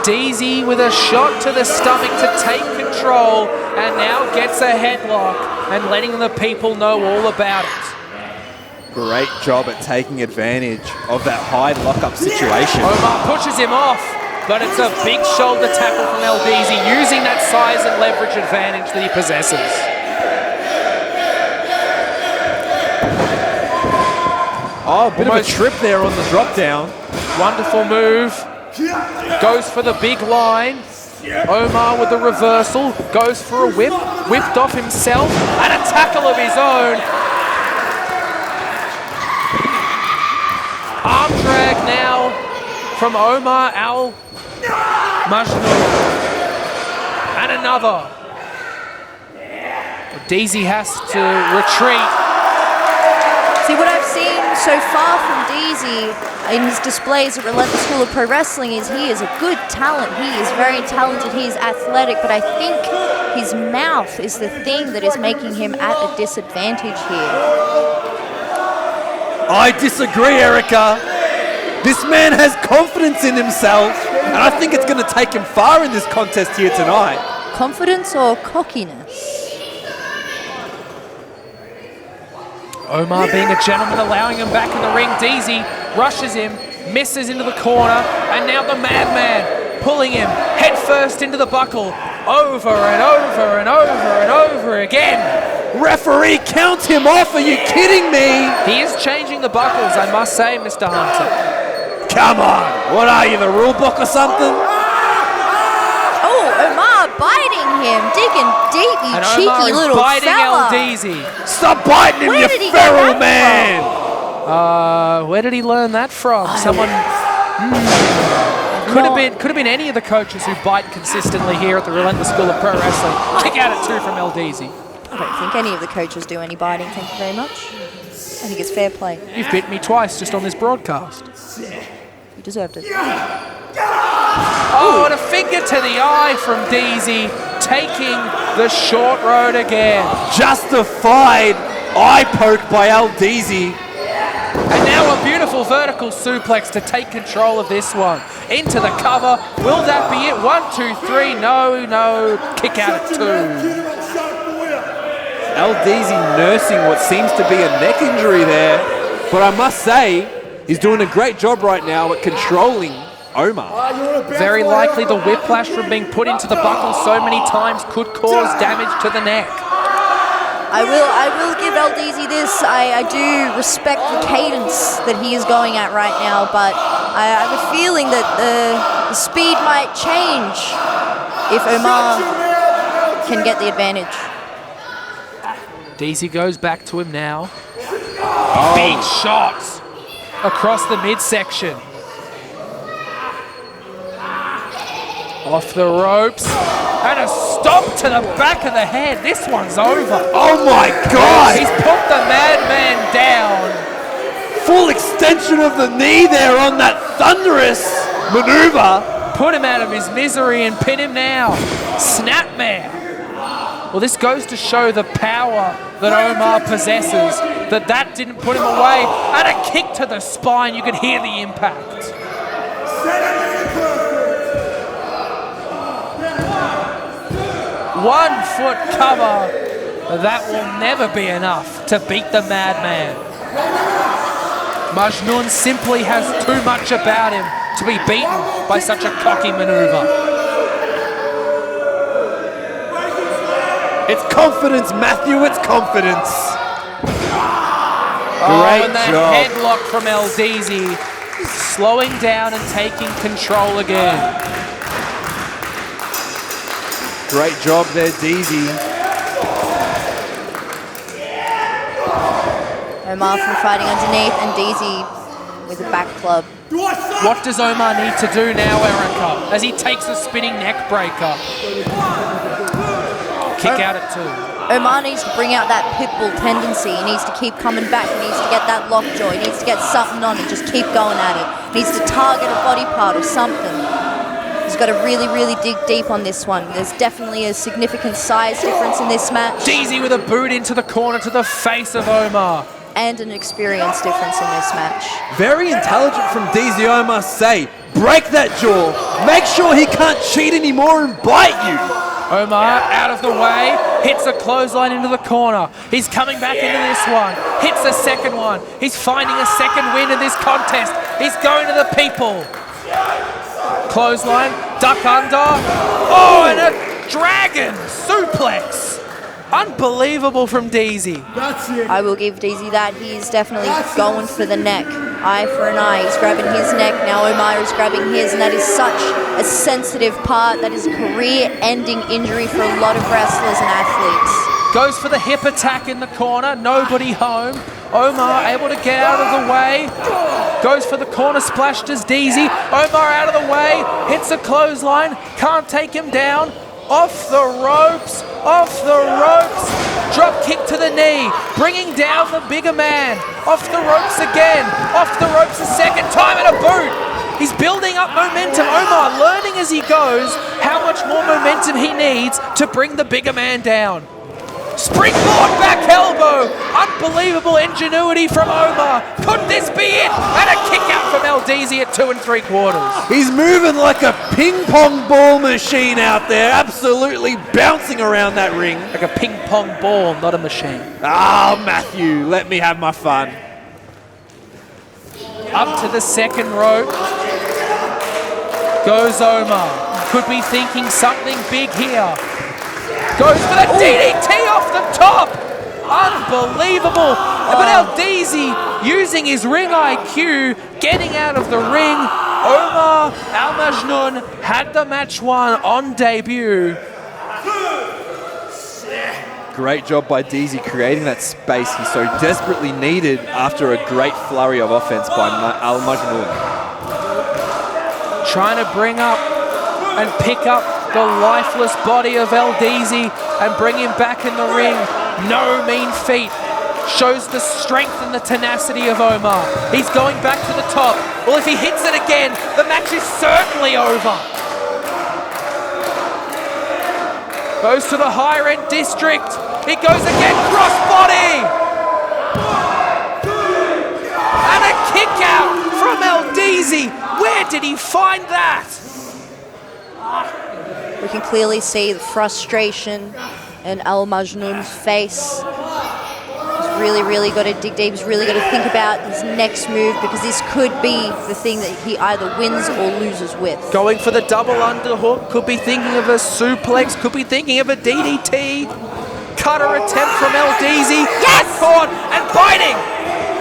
[SPEAKER 1] LDeezy with a shot to the stomach to take control, and now gets a headlock and letting the people know all about it.
[SPEAKER 2] Great job at taking advantage of that high lockup situation.
[SPEAKER 1] Omar pushes him off, but it's a big shoulder tackle from LDeezy, using that size and leverage advantage that he possesses.
[SPEAKER 2] Oh, a bit of a trip there on the drop down.
[SPEAKER 1] Wonderful move. Goes for the big line. Omar with the reversal. Goes for a whip. Whipped off himself. And a tackle of his own. Arm drag now from Omar Majnoon. And another. LDeezy has to retreat.
[SPEAKER 3] See, what I've seen so far from DeeZy in his displays at Relentless School of Pro Wrestling is he is a good talent. He is very talented. He is athletic, but I think his mouth is the thing that is making him at a disadvantage here.
[SPEAKER 2] I disagree, Erica. This man has confidence in himself, and I think it's going to take him far in this contest here tonight.
[SPEAKER 3] Confidence or cockiness?
[SPEAKER 1] Omar being a gentleman, allowing him back in the ring. DeeZy rushes him, misses into the corner, and now the madman pulling him head first into the buckle, over and over and over and over again.
[SPEAKER 2] Referee, count him off, are you kidding me?
[SPEAKER 1] He is changing the buckles, I must say, Mr. Hunter.
[SPEAKER 2] Come on. What are you, the rule book or something?
[SPEAKER 3] Oh, Omar biting him, digging deep, you
[SPEAKER 1] And
[SPEAKER 3] cheeky
[SPEAKER 1] Omar is
[SPEAKER 3] little
[SPEAKER 1] biting
[SPEAKER 3] fella.
[SPEAKER 1] LDeezy.
[SPEAKER 2] Stop biting him,
[SPEAKER 3] Where did he
[SPEAKER 2] you
[SPEAKER 3] get
[SPEAKER 2] feral
[SPEAKER 3] that
[SPEAKER 2] man.
[SPEAKER 1] Where did he learn that from? Someone could have been any of the coaches who bite consistently here at the Relentless School of Pro Wrestling. Kick out at 2 from LDeezy.
[SPEAKER 3] I don't think any of the coaches do any biting, thank you very much. I think it's fair play.
[SPEAKER 1] You've bit me twice just on this broadcast.
[SPEAKER 3] You deserved it.
[SPEAKER 1] Oh, and a finger to the eye from Deezy, taking the short road again.
[SPEAKER 2] Justified eye poke by LDeezy.
[SPEAKER 1] And now a beautiful vertical suplex to take control of this one. Into the cover. Will that be it? 1, 2, 3. No. Kick out at 2.
[SPEAKER 2] LDeezy nursing what seems to be a neck injury there. But I must say, he's doing a great job right now at controlling Omar.
[SPEAKER 1] Very likely the whiplash from being put into the buckle so many times could cause damage to the neck.
[SPEAKER 3] I will give LDeezy this. I do respect the cadence that he is going at right now, but I have a feeling that the speed might change if Omar can get the advantage.
[SPEAKER 1] Deezy goes back to him now. Big shots across the midsection. Off the ropes. And a stop to the back of the head. This one's over.
[SPEAKER 2] Oh my God!
[SPEAKER 1] He's put the madman down.
[SPEAKER 2] Full extension of the knee there on that thunderous maneuver.
[SPEAKER 1] Put him out of his misery and pin him now. Snapmare. Well, this goes to show the power that Omar possesses, that didn't put him away. And a kick to the spine. You could hear the impact. 1 foot cover. That will never be enough to beat the madman. Majnoon simply has too much about him to be beaten by such a cocky maneuver.
[SPEAKER 2] It's confidence, Matthew, it's confidence.
[SPEAKER 1] And the headlock from LDeezy, slowing down and taking control again.
[SPEAKER 2] Great job there, Deezy.
[SPEAKER 3] Omar from fighting underneath and Deezy with a back club.
[SPEAKER 1] What does Omar need to do now, Erica, as he takes a spinning neck breaker? Kick out at 2.
[SPEAKER 3] Omar needs to bring out that pitbull tendency. He needs to keep coming back. He needs to get that lockjaw. He needs to get something on and just keep going at it. He needs to target a body part or something. He's got to really, really dig deep on this one. There's definitely a significant size difference in this match.
[SPEAKER 1] Deezy with a boot into the corner to the face of Omar.
[SPEAKER 3] And an experience difference in this match.
[SPEAKER 2] Very intelligent from Deezy, I must say. Break that jaw. Make sure he can't cheat anymore and bite you.
[SPEAKER 1] Omar out of the way, hits a clothesline into the corner. He's coming back into this one, hits a second one. He's finding a second win in this contest. He's going to the people. Clothesline, duck under. Oh, and a dragon suplex. Unbelievable from Deezy.
[SPEAKER 3] I will give Deezy that. He's definitely going for the neck. Eye for an eye. He's grabbing his neck. Now Omar is grabbing his, and that is such a sensitive part. That is a career-ending injury for a lot of wrestlers and athletes.
[SPEAKER 1] Goes for the hip attack in the corner. Nobody home. Omar able to get out of the way. Goes for the corner splash, does Deezy. Omar out of the way. Hits a clothesline. Can't take him down. Off the ropes. Off the ropes. Drop kick to the knee. Bringing down the bigger man. Off the ropes again. Off the ropes a second time and a boot. He's building up momentum. Omar learning as he goes how much more momentum he needs to bring the bigger man down. Springboard back elbow. Unbelievable ingenuity from Omar. Could this be it? And a kick out from LDeezy at 2 3/4.
[SPEAKER 2] He's moving like a ping pong ball machine out there. Absolutely bouncing around that ring.
[SPEAKER 1] Like a ping pong ball, not a machine.
[SPEAKER 2] Ah, Matthew, let me have my fun.
[SPEAKER 1] Up to the second rope goes Omar. Could be thinking something big here. Goes for the DDT off the top. Unbelievable. But LDeezy using his ring IQ, getting out of the ring. Omar Majnoon had the match won on debut.
[SPEAKER 2] Great job by DZ creating that space he so desperately needed after a great flurry of offense by Majnoon.
[SPEAKER 1] Trying to bring up and pick up the lifeless body of LDeezy and bring him back in the ring. No mean feat. Shows the strength and the tenacity of Omar. He's going back to the top. Well, if he hits it again, the match is certainly over. Goes to the higher end district. He goes again, crossbody! And a kick out from LDeezy. Where did he find that?
[SPEAKER 3] We can clearly see the frustration in Majnoon's face. He's really got to dig deep. He's really got to think about his next move, because this could be the thing that he either wins or loses with.
[SPEAKER 1] Going for the double underhook, could be thinking of a suplex, could be thinking of a DDT. Cutter attempt from LDeezy.
[SPEAKER 3] Yes!
[SPEAKER 1] Caught and biting.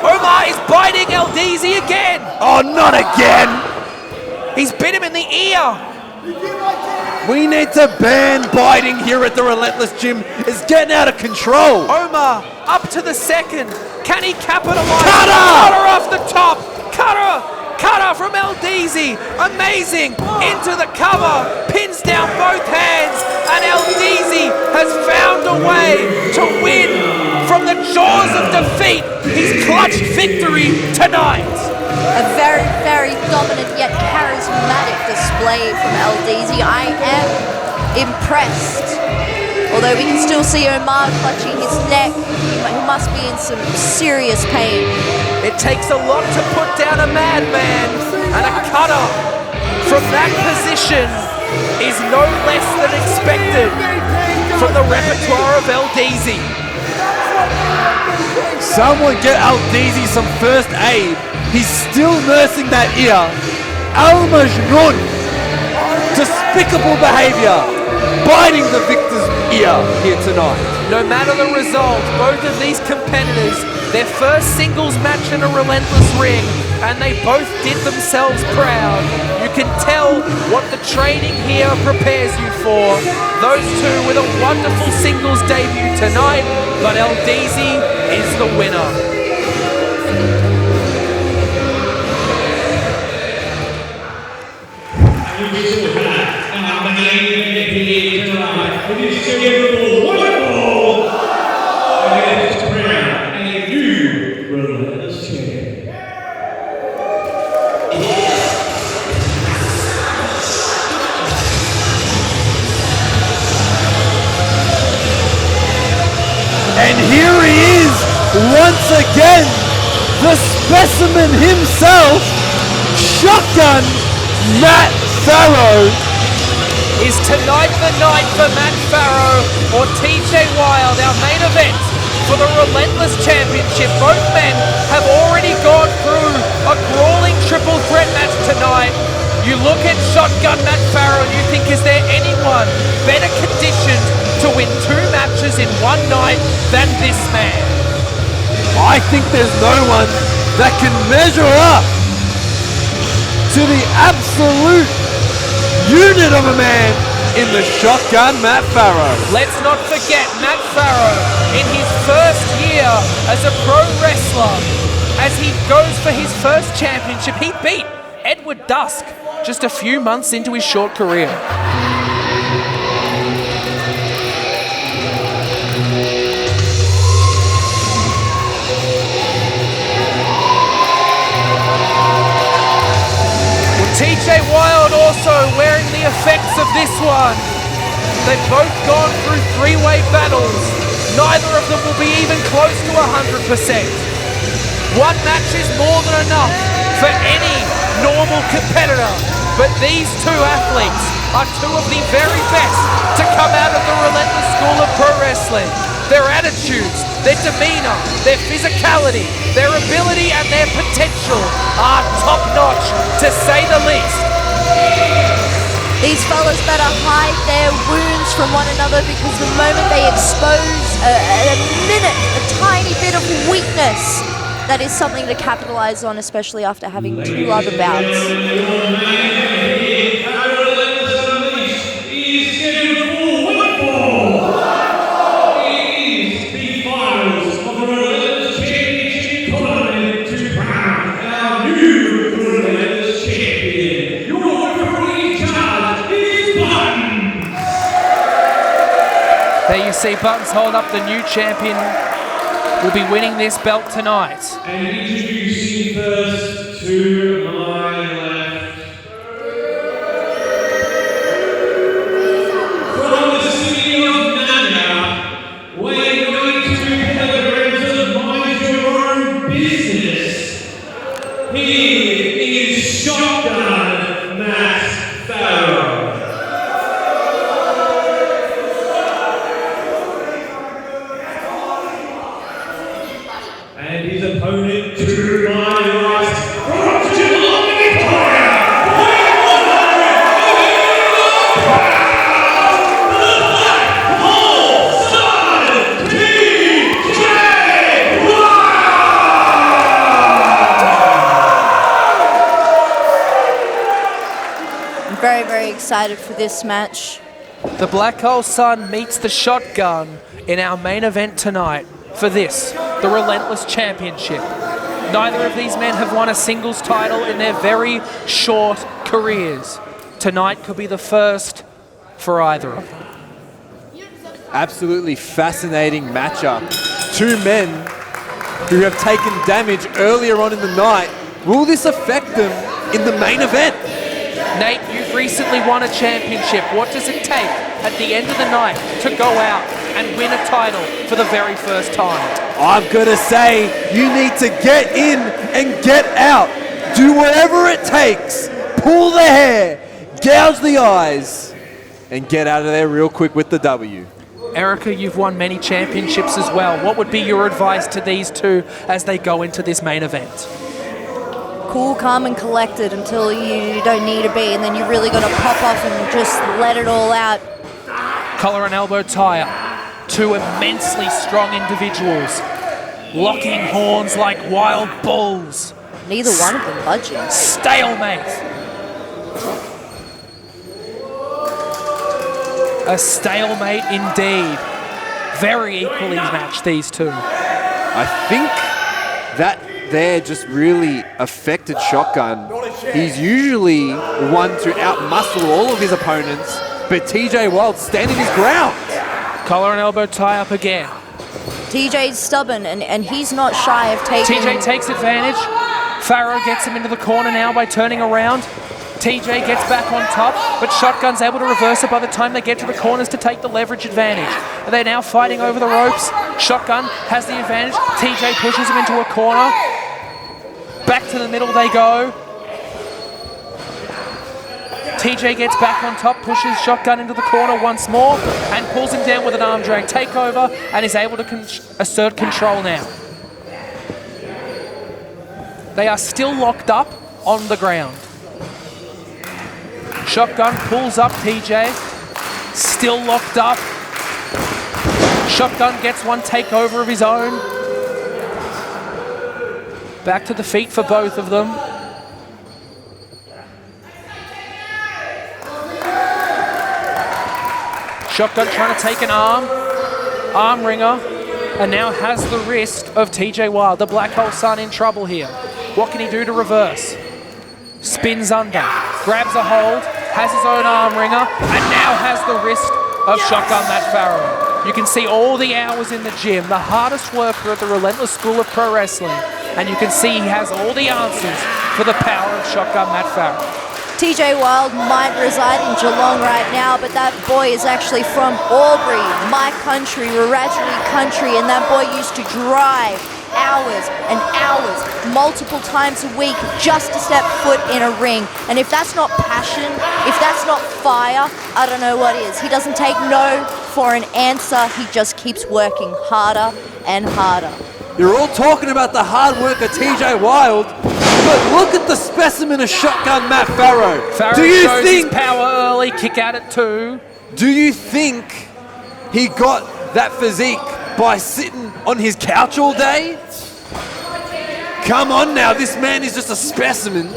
[SPEAKER 1] Omar is biting LDeezy again.
[SPEAKER 2] Oh, not again!
[SPEAKER 1] He's bit him in the ear.
[SPEAKER 2] We need to ban biting here at the Relentless Gym. It's getting out of control.
[SPEAKER 1] Omar up to the second. Can he capitalize?
[SPEAKER 2] Cutter!
[SPEAKER 1] Cutter off the top. Cutter from LDeezy. Amazing. Into the cover. Pins down both hands. And LDeezy has found a way to win from the jaws of defeat. He's clutched victory tonight.
[SPEAKER 3] A very dominant yet charismatic display from LDeezy. I am impressed. Although we can still see Omar clutching his neck. He must be in some serious pain.
[SPEAKER 1] It takes a lot to put down a madman, and a cutter from that position is no less than expected from the repertoire of LDeezy.
[SPEAKER 2] Someone get LDeezy some first aid. He's still nursing that ear. Majnoon, despicable behavior, biting the victor's ear here tonight.
[SPEAKER 1] No matter the result, both of these competitors, their first singles match in a Relentless ring, and they both did themselves proud. You can tell what the training here prepares you for. Those two with a wonderful singles debut tonight, but LDeezy is the winner.
[SPEAKER 2] And here he is, once again, the specimen himself, Shotgun Matt Farro.
[SPEAKER 1] Is tonight the night for Matt Farro or TJ Wylde, our main event for the Relentless Championship? Both men have already gone through a grueling triple threat match tonight. You look at Shotgun Matt Farro and you think, is there anyone better conditioned to win two matches in one night than this man?
[SPEAKER 2] I think there's no one that can measure up to the absolute unit of a man in the Shotgun Matt Farro.
[SPEAKER 1] Let's not forget Matt Farro in his first year as a pro wrestler. As he goes for his first championship, he beat Edward Dusk just a few months into his short career. TJ Wylde also wearing the effects of this one. They've both gone through three-way battles. Neither of them will be even close to 100%. One match is more than enough for any normal competitor, but these two athletes are two of the very best to come out of the Relentless School of Pro Wrestling. Their attitudes, their demeanor, their physicality, their ability and their potential are top-notch, to say the least.
[SPEAKER 3] These fellas better hide their wounds from one another, because the moment they expose a tiny bit of weakness. That is something to capitalize on, especially after having 2 other bouts.
[SPEAKER 1] There you see Buttons hold up the new champion. Will be winning this belt tonight.
[SPEAKER 6] And introducing first to my left. From the city of Nanya, weighing 92 kilograms of mind your own business. He is Shotgun Matt Farro. And his opponent to my right, from Johari,
[SPEAKER 3] I'm very, very excited for this match.
[SPEAKER 1] The Black Hole Sun meets the Shotgun in our main event tonight for this, the Relentless Championship. Neither of these men have won a singles title in their very short careers. Tonight could be the first for either of them.
[SPEAKER 2] Absolutely fascinating matchup. 2 men who have taken damage earlier on in the night. Will this affect them in the main event?
[SPEAKER 1] Nate, you've recently won a championship. What does it take at the end of the night to go out and win a title for the very first time?
[SPEAKER 2] I've got to say, you need to get in and get out. Do whatever it takes. Pull the hair, gouge the eyes, and get out of there real quick with the W.
[SPEAKER 1] Erica, you've won many championships as well. What would be your advice to these two as they go into this main event?
[SPEAKER 3] Cool, calm, and collected until you don't need to be, and then you really got to pop off and just let it all out.
[SPEAKER 1] Collar and elbow tie-up. 2 immensely strong individuals, locking horns like wild bulls.
[SPEAKER 3] Neither one of them budging.
[SPEAKER 1] Stalemate. A stalemate indeed. Very equally matched, these two.
[SPEAKER 2] I think that there just really affected Shotgun. He's usually one to outmuscle all of his opponents, but TJ Wylde standing his ground.
[SPEAKER 1] Collar and elbow tie up again.
[SPEAKER 3] TJ's stubborn, and he's not shy of taking...
[SPEAKER 1] TJ takes advantage. Farro gets him into the corner now by turning around. TJ gets back on top, but Shotgun's able to reverse it by the time they get to the corners to take the leverage advantage. They're now fighting over the ropes. Shotgun has the advantage. TJ pushes him into a corner. Back to the middle they go. TJ gets back on top, pushes Shotgun into the corner once more, and pulls him down with an arm drag takeover, and is able to assert control now. They are still locked up on the ground. Shotgun pulls up TJ, still locked up. Shotgun gets one takeover of his own. Back to the feet for both of them. Shotgun trying to take an arm wringer, and now has the wrist of TJ Wylde. The Black Hole Sun in trouble here. What can he do to reverse? Spins under, grabs a hold, has his own arm wringer, and now has the wrist of Shotgun Matt Farro. You can see all the hours in the gym, the hardest worker at the Relentless School of Pro Wrestling, and you can see he has all the answers for the power of Shotgun Matt Farro.
[SPEAKER 3] TJ Wylde might reside in Geelong right now, but that boy is actually from Albury, my country, Wiradjuri country, and that boy used to drive hours and hours, multiple times a week, just to step foot in a ring. And if that's not passion, if that's not fire, I don't know what is. He doesn't take no for an answer. He just keeps working harder and harder.
[SPEAKER 2] You're all talking about the hard work of TJ Wylde, but look at the specimen of Shotgun Matt Farro.
[SPEAKER 1] Farro shows his power early, kick out at 2.
[SPEAKER 2] Do you think he got that physique by sitting on his couch all day? Come on now, this man is just a specimen.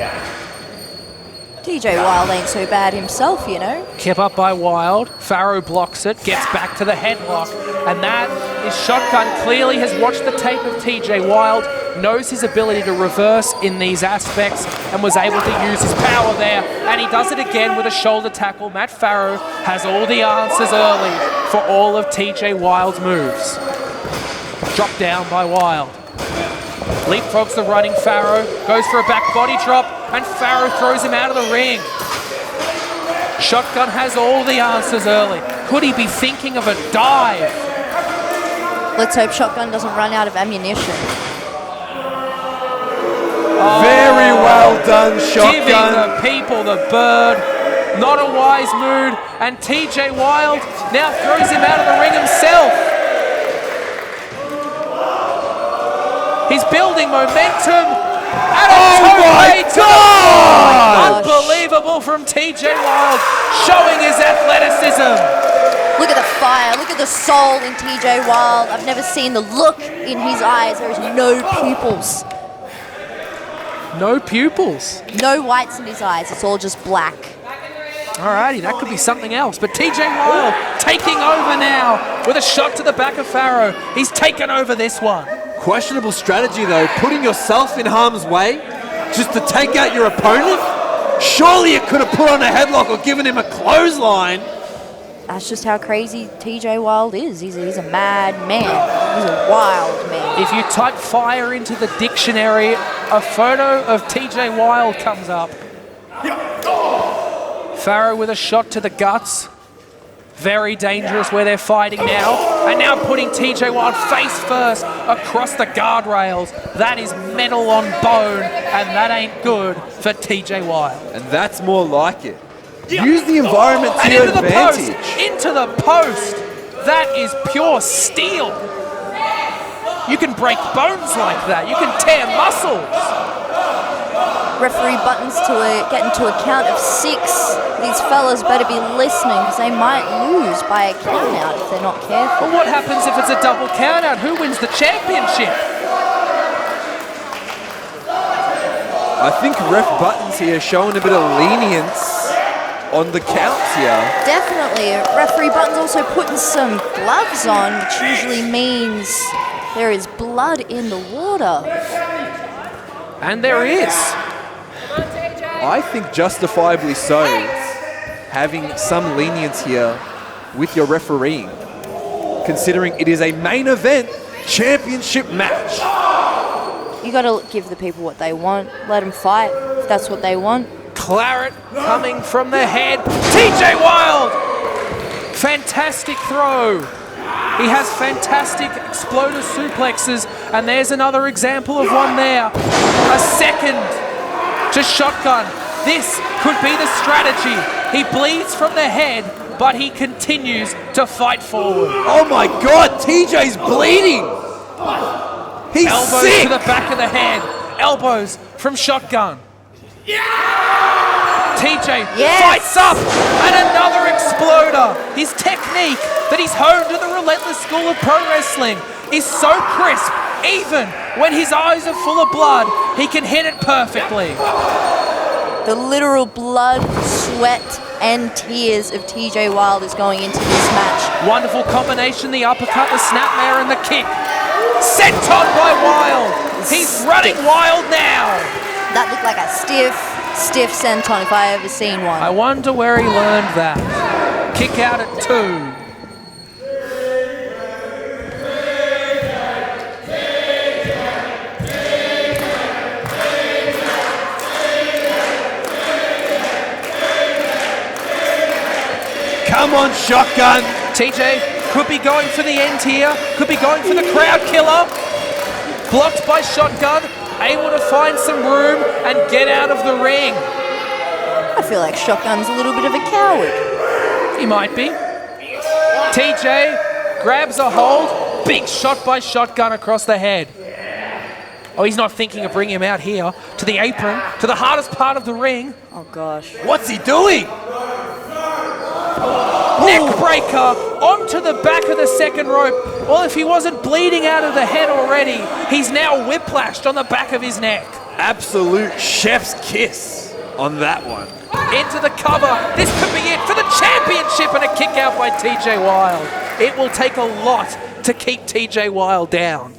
[SPEAKER 3] TJ Wylde ain't so bad himself, you know.
[SPEAKER 1] Kept up by Wylde. Farro blocks it, gets back to the headlock, and that is Shotgun. Clearly has watched the tape of TJ Wylde, knows his ability to reverse in these aspects, and was able to use his power there. And he does it again with a shoulder tackle. Matt Farro has all the answers early for all of TJ Wylde's moves. Dropped down by Wylde. Leapfrogs the running Farro, goes for a back body drop, and Farro throws him out of the ring. Shotgun has all the answers early. Could he be thinking of a dive?
[SPEAKER 3] Let's hope Shotgun doesn't run out of ammunition.
[SPEAKER 2] Very well done, Shotgun.
[SPEAKER 1] Giving the people the bird. Not a wise mood. And TJ Wylde now throws him out of the ring himself. He's building momentum. And
[SPEAKER 2] oh my God!
[SPEAKER 1] Unbelievable from TJ Wylde, showing his athleticism.
[SPEAKER 3] Look at the fire, look at the soul in TJ Wylde. I've never seen the look in his eyes. There is no pupils.
[SPEAKER 1] No pupils?
[SPEAKER 3] No whites in his eyes, it's all just black.
[SPEAKER 1] Alrighty, that could be something else. But TJ Wylde taking over now with a shot to the back of Farro. He's taken over this one.
[SPEAKER 2] Questionable strategy though, putting yourself in harm's way just to take out your opponent? Surely you could have put on a headlock or given him a clothesline.
[SPEAKER 3] That's just how crazy TJ Wylde is. He's a mad man. He's a wild man.
[SPEAKER 1] If you type fire into the dictionary, a photo of TJ Wylde comes up. Farro with a shot to the guts. Very dangerous where they're fighting now. And now putting TJ Wylde face first across the guardrails. That is metal on bone, and that ain't good for TJ Wylde.
[SPEAKER 2] And that's more like it. Use the environment to your advantage.
[SPEAKER 1] Into the post. That is pure steel. You can break bones like that. You can tear muscles.
[SPEAKER 3] Referee buttons to get into a count of 6. These fellas better be listening because they might lose by a count out if they're not careful.
[SPEAKER 1] But what happens if it's a double count out? Who wins the championship?
[SPEAKER 2] I think ref buttons here showing a bit of lenience on the counts here.
[SPEAKER 3] Definitely. Referee buttons also putting some gloves on, which usually means there is blood in the water.
[SPEAKER 1] And there is.
[SPEAKER 2] I think justifiably so, having some lenience here with your refereeing, considering it is a main event championship match.
[SPEAKER 3] You got to give the people what they want. Let them fight if that's what they want.
[SPEAKER 1] Claret coming from the head. TJ Wylde! Fantastic throw. He has fantastic exploder suplexes, and there's another example of one there. A second to Shotgun. This could be the strategy. He bleeds from the head, but he continues to fight forward.
[SPEAKER 2] Oh my God, TJ's bleeding. He's
[SPEAKER 1] Elbows
[SPEAKER 2] sick.
[SPEAKER 1] to the back of the head. Elbows from Shotgun. TJ fights up, and another exploder. His technique that he's honed at the Relentless School of Pro Wrestling is so crisp. Even when his eyes are full of blood, he can hit it perfectly.
[SPEAKER 3] The literal blood, sweat, and tears of TJ Wylde is going into this match.
[SPEAKER 1] Wonderful combination, the uppercut, the snapmare, and the kick. Sent on by Wylde. He's running wild now.
[SPEAKER 3] That looked like a stiff senton if I ever seen one.
[SPEAKER 1] I wonder where he learned that. Kick out at 2.
[SPEAKER 2] Come on, Shotgun.
[SPEAKER 1] TJ could be going for the end here. Could be going for the crowd killer. Blocked by Shotgun. Able to find some room and get out of the ring.
[SPEAKER 3] I feel like Shotgun's a little bit of a coward.
[SPEAKER 1] He might be. TJ grabs a hold. Big shot by Shotgun across the head. Oh, he's not thinking of bringing him out here to the apron, to the hardest part of the ring.
[SPEAKER 3] Oh, gosh.
[SPEAKER 2] What's he doing?
[SPEAKER 1] Neck breaker onto the back of the second rope. Well, if he wasn't bleeding out of the head already, he's now whiplashed on the back of his neck.
[SPEAKER 2] Absolute chef's kiss on that one.
[SPEAKER 1] Into the cover. This could be it for the championship, and a kick out by TJ Wylde. It will take a lot to keep TJ Wylde down.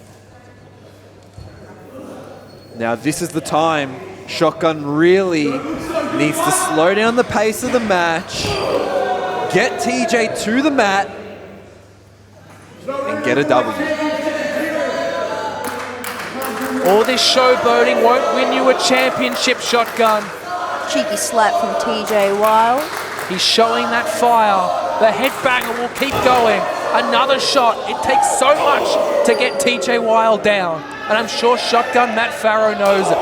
[SPEAKER 2] Now this is the time Shotgun really needs to slow down the pace of the match, get TJ to the mat, and get a W.
[SPEAKER 1] All this showboating won't win you a championship, Shotgun.
[SPEAKER 3] Cheeky slap from TJ Wylde.
[SPEAKER 1] He's showing that fire. The headbanger will keep going. Another shot. It takes so much to get TJ Wylde down. And I'm sure Shotgun Matt Farro knows it.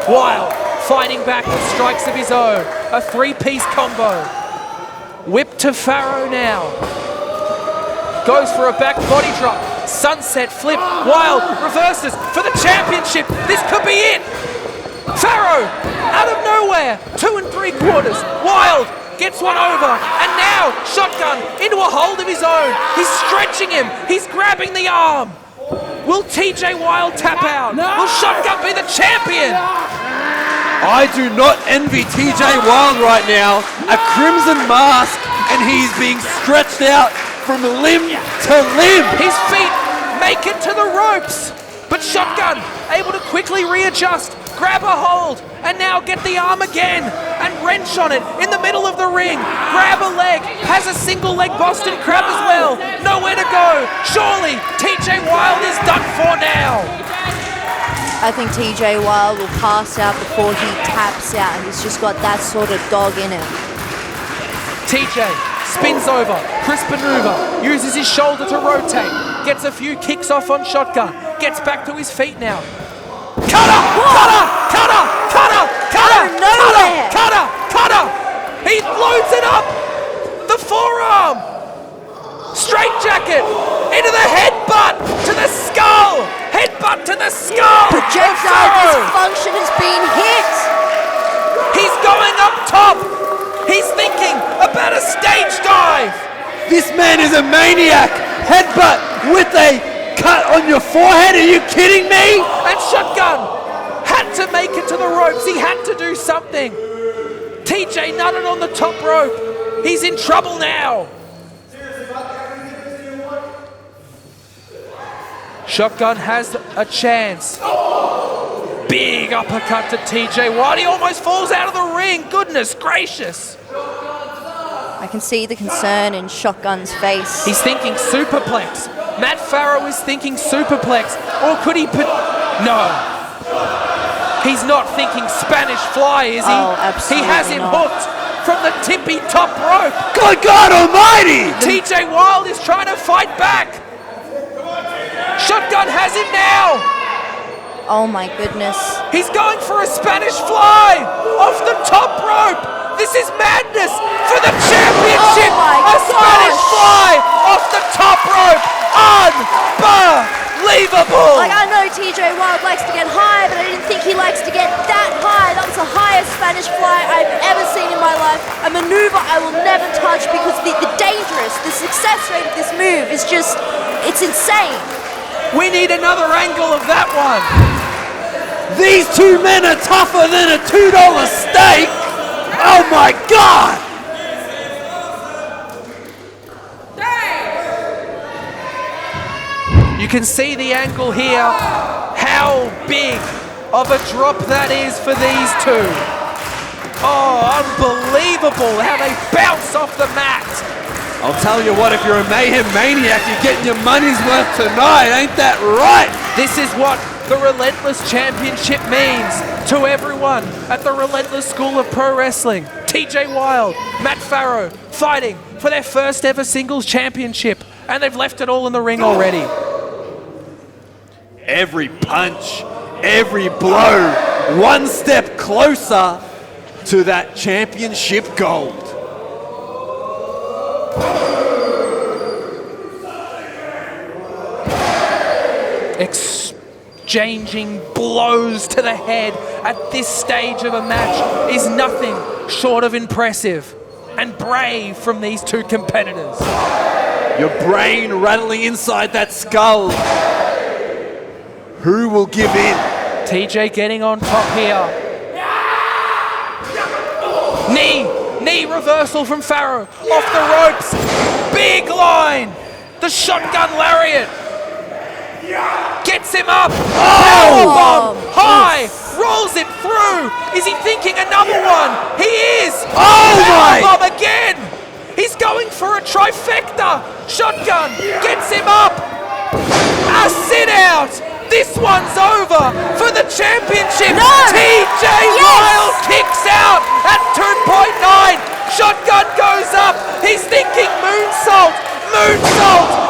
[SPEAKER 1] Wylde fighting back with strikes of his own. A three-piece combo. Whip to Farro now. Goes for a back body drop. Sunset flip. Wylde reverses for the championship. This could be it. Farro out of nowhere. 2 3/4. Wylde gets one over. And now Shotgun into a hold of his own. He's stretching him. He's grabbing the arm. Will TJ Wylde tap out? Will Shotgun be the champion?
[SPEAKER 2] I do not envy TJ Wylde right now. A crimson mask, and he's being stretched out from limb to limb.
[SPEAKER 1] His feet make it to the ropes, but Shotgun able to quickly readjust, grab a hold, and now get the arm again and wrench on it in the middle of the ring. Grab a leg, has a single leg Boston Crab as well. Nowhere to go. Surely TJ Wylde is done for now.
[SPEAKER 3] I think TJ Wylde will pass out before he taps out. He's just got that sort of dog in him.
[SPEAKER 1] TJ spins over, crisp maneuver, uses his shoulder to rotate, gets a few kicks off on Shotgun, gets back to his feet now. Cutter! Cutter! Cutter! Cutter! Cutter!
[SPEAKER 3] Out of nowhere!
[SPEAKER 1] Cutter! Cutter! He loads it up! The forearm! Straight jacket! Into the headbutt! To the skull! Headbutt to the skull!
[SPEAKER 3] Projectile dysfunction has been hit!
[SPEAKER 1] He's going up top! He's thinking about a stage dive!
[SPEAKER 2] This man is a maniac! Headbutt with a cut on your forehead? Are you kidding me?
[SPEAKER 1] And Shotgun had to make it to the ropes. He had to do something. TJ nutted on the top rope. He's in trouble now. Shotgun has a chance. Big uppercut to TJ Wylde. He almost falls out of the ring. Goodness gracious.
[SPEAKER 3] I can see the concern in Shotgun's face.
[SPEAKER 1] He's thinking superplex. Matt Farro is thinking superplex. Or could he put... No. He's not thinking Spanish fly, is he?
[SPEAKER 3] Oh, absolutely
[SPEAKER 1] He has him
[SPEAKER 3] not.
[SPEAKER 1] hooked from the tippy top rope.
[SPEAKER 2] Good God almighty!
[SPEAKER 1] TJ Wylde is trying to fight back. Shotgun has him now.
[SPEAKER 3] Oh my goodness.
[SPEAKER 1] He's going for a Spanish fly off the top rope. This is madness for the championship.
[SPEAKER 3] Oh my
[SPEAKER 1] a Spanish
[SPEAKER 3] gosh.
[SPEAKER 1] fly off the top rope. Unbelievable.
[SPEAKER 3] Like, I know TJ Wylde likes to get high, but I didn't think he likes to get that high. That was the highest Spanish fly I've ever seen in my life. A maneuver I will never touch because the success rate of this move is just, it's insane.
[SPEAKER 1] We need another angle of that one.
[SPEAKER 2] These two men are tougher than a $2 steak! Oh my God!
[SPEAKER 1] You can see the angle here, how big of a drop that is for these two. Oh, unbelievable how they bounce off the mat.
[SPEAKER 2] I'll tell you what, if you're a Mayhem maniac, you're getting your money's worth tonight, ain't that right?
[SPEAKER 1] This is what the Relentless Championship means to everyone at the Relentless School of Pro Wrestling. TJ Wylde, Matt Farro fighting for their first ever singles championship, and they've left it all in the ring already.
[SPEAKER 2] Every punch, every blow, one step closer to that championship gold.
[SPEAKER 1] Exchanging blows to the head at this stage of a match is nothing short of impressive. and brave from these two competitors.
[SPEAKER 2] Your brain rattling inside that skull. Who will give in?
[SPEAKER 1] TJ getting on top here. Knee reversal from Farro. Off the ropes. Big line. The shotgun lariat. Gets him up. Powerbomb. High. Rolls him through. Is he thinking another one? He is. Powerbomb again. He's going for a trifecta. Shotgun. Gets him up. A sit out. This one's over for the championship. TJ Wylde kicks out at 2.9. Shotgun goes up. He's thinking moonsault.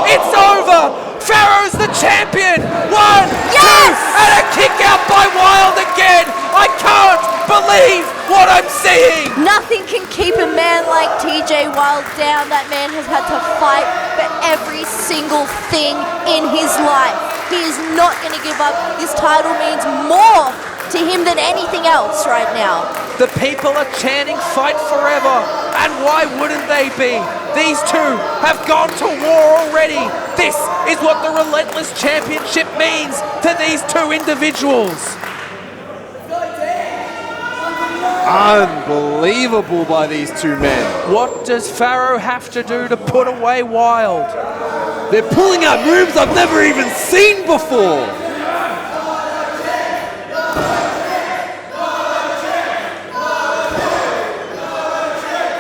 [SPEAKER 1] It's over. Farro's the champion. 1, 2, and a kick out by Wylde again. I can't believe what I'm seeing.
[SPEAKER 3] Nothing can keep a man like TJ Wylde down. That man has had to fight for every single thing in his life. He is not going to give up. This title means more to him than anything else right now.
[SPEAKER 1] The people are chanting fight forever, and why wouldn't they be? These two have gone to war already. This is what the Relentless Championship means to these two individuals.
[SPEAKER 2] Unbelievable by these two men.
[SPEAKER 1] What does Farro have to do to put away Wylde?
[SPEAKER 2] They're pulling out moves I've never even seen before.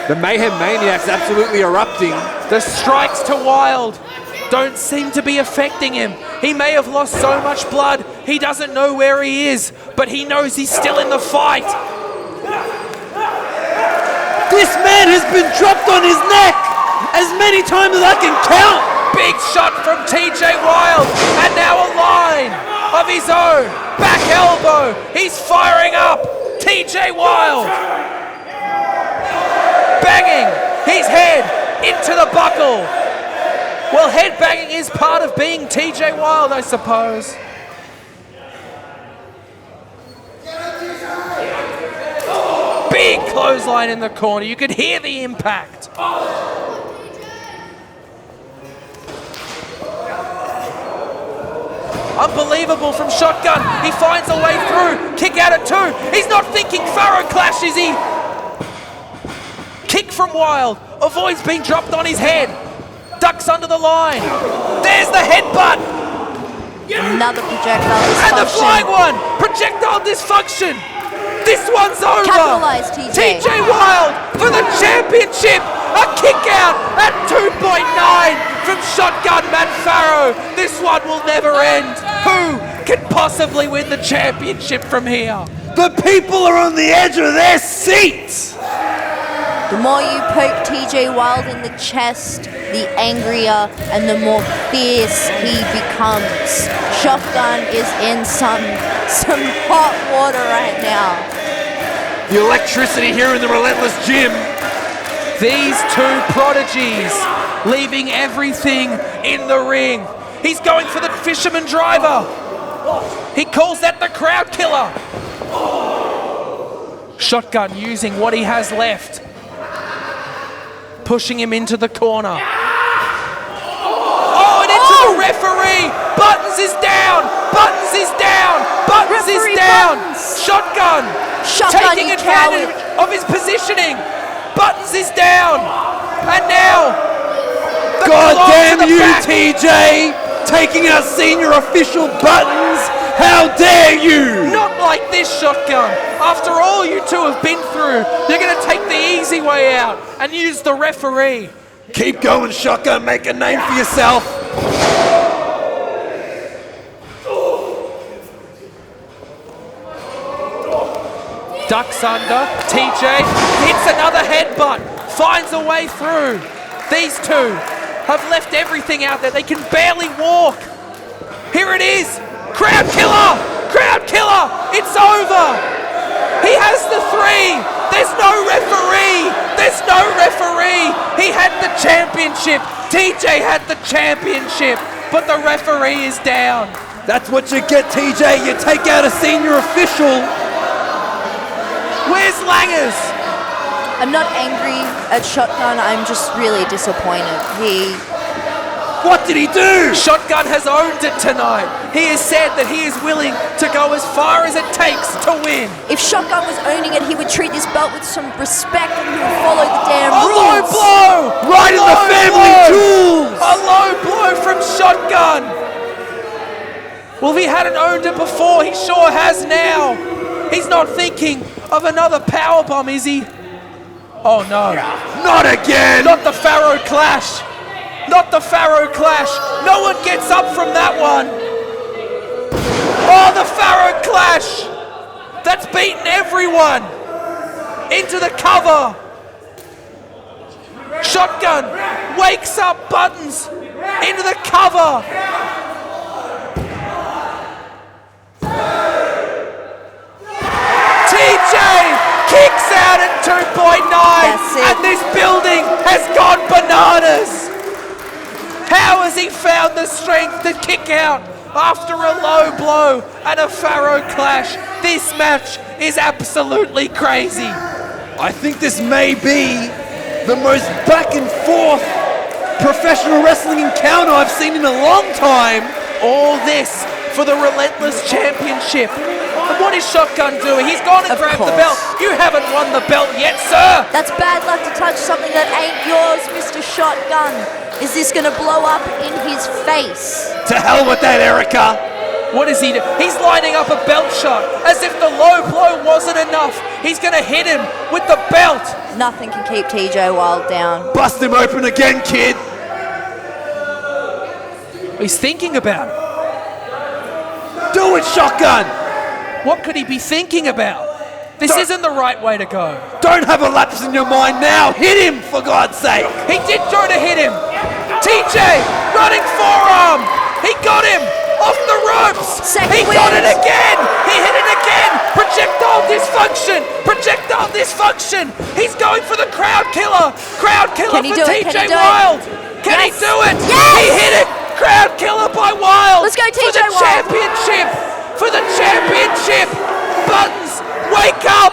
[SPEAKER 2] The Mayhem Maniac's absolutely erupting.
[SPEAKER 1] The strikes to Wylde don't seem to be affecting him. He may have lost so much blood, he doesn't know where he is, but he knows he's still in the fight.
[SPEAKER 2] This man has been dropped on his neck as many times as I can count.
[SPEAKER 1] Big shot from TJ Wylde, and now a line of his own. Back elbow, he's firing up. TJ Wylde. Banging his head into the buckle. Well, head banging is part of being TJ Wylde, I suppose. Big clothesline in the corner. You could hear the impact. Unbelievable from Shotgun. He finds a way through. Kick out at 2. He's not thinking Farro clash, is he? Kick from Wylde. Avoids being dropped on his head. Ducks under the line. There's the headbutt.
[SPEAKER 3] Another projectile dysfunction.
[SPEAKER 1] And the flying one. Projectile dysfunction. This one's over.
[SPEAKER 3] Capitalize, TJ.
[SPEAKER 1] TJ Wylde for the championship. A kick out at 2.9 from Shotgun Matt Farro. This one will never end. Who can possibly win the championship from here?
[SPEAKER 2] The people are on the edge of their seats.
[SPEAKER 3] The more you poke TJ Wylde in the chest, the angrier and the more fierce he becomes. Shotgun is in some hot water right now.
[SPEAKER 2] The electricity here in the Relentless Gym.
[SPEAKER 1] These two prodigies leaving everything in the ring. He's going for the fisherman driver. He calls that the crowd killer. Shotgun using what he has left. Pushing him into the corner. Oh, and into the referee. Buttons is down. Buttons is down. Buttons
[SPEAKER 3] Referee
[SPEAKER 1] is down.
[SPEAKER 3] Buttons.
[SPEAKER 1] Shotgun taking
[SPEAKER 3] you
[SPEAKER 1] advantage of his positioning. Buttons is down. And now, the
[SPEAKER 2] God
[SPEAKER 1] claw to
[SPEAKER 2] damn
[SPEAKER 1] the
[SPEAKER 2] you,
[SPEAKER 1] back.
[SPEAKER 2] TJ! Taking our senior official Buttons. How dare you!
[SPEAKER 1] Not like this, Shotgun. After all you two have been through, you're going to take the easy way out and use the referee.
[SPEAKER 2] Keep going, Shotgun. Make a name for yourself.
[SPEAKER 1] Ducks under. TJ hits another headbutt. Finds a way through. These two have left everything out there. They can barely walk. Here it is. Crowd killer. Crowd killer. It's over. He has the 3. There's no referee. There's no referee. He had the championship. TJ had the championship, but the referee is down.
[SPEAKER 2] That's what you get, TJ. You take out a senior official.
[SPEAKER 1] Where's Langers?
[SPEAKER 3] I'm not angry at Shotgun, I'm just really disappointed.
[SPEAKER 2] What did he do?
[SPEAKER 1] Shotgun has owned it tonight. He has said that he is willing to go as far as it takes to win.
[SPEAKER 3] If Shotgun was owning it, he would treat this belt with some respect and he would follow the damn
[SPEAKER 1] A
[SPEAKER 3] rules.
[SPEAKER 1] low blow!
[SPEAKER 2] Right in the family jewels!
[SPEAKER 1] A low blow from Shotgun. Well, if he hadn't owned it before, he sure has now. He's not thinking of another powerbomb, is he? Oh no.
[SPEAKER 2] Not again!
[SPEAKER 1] Not the Farro clash. Not the Farro clash. No one gets up from that one. Oh, the Farro clash. That's beaten everyone. Into the cover. Shotgun wakes up Buttons into the cover. TJ kicks out at 2.9 and this building has gone bananas. How has he found the strength to kick out after a low blow and a Farro clash? This match is absolutely crazy.
[SPEAKER 2] I think this may be the most back and forth professional wrestling encounter I've seen in a long time.
[SPEAKER 1] All this for the Relentless Championship. And what is Shotgun doing? He's gone and grabbed the belt. You haven't won the belt yet, sir.
[SPEAKER 3] That's bad luck to touch something that ain't yours, Mr. Shotgun. Is this gonna blow up in his face?
[SPEAKER 2] To hell with that, Erica.
[SPEAKER 1] What is he doing? He's lining up a belt shot as if the low blow wasn't enough. He's gonna hit him with the belt.
[SPEAKER 3] Nothing can keep TJ Wylde down.
[SPEAKER 2] Bust him open again, kid.
[SPEAKER 1] He's thinking about it.
[SPEAKER 2] Do it, Shotgun.
[SPEAKER 1] What could he be thinking about? This isn't the right way to go.
[SPEAKER 2] Don't have a lapse in your mind now. Hit him, for God's sake.
[SPEAKER 1] He did try to hit him. TJ, running forearm. He got him off the ropes. He got it again. He hit it again. Projectile dysfunction. Projectile dysfunction. He's going for the crowd killer. Crowd killer for TJ Wylde. Can he do it?
[SPEAKER 3] Yes.
[SPEAKER 1] He hit it. Crowd killer by Wylde.
[SPEAKER 3] Let's go, TJ
[SPEAKER 1] For the
[SPEAKER 3] Wylde.
[SPEAKER 1] championship. For the championship. Buttons, wake up.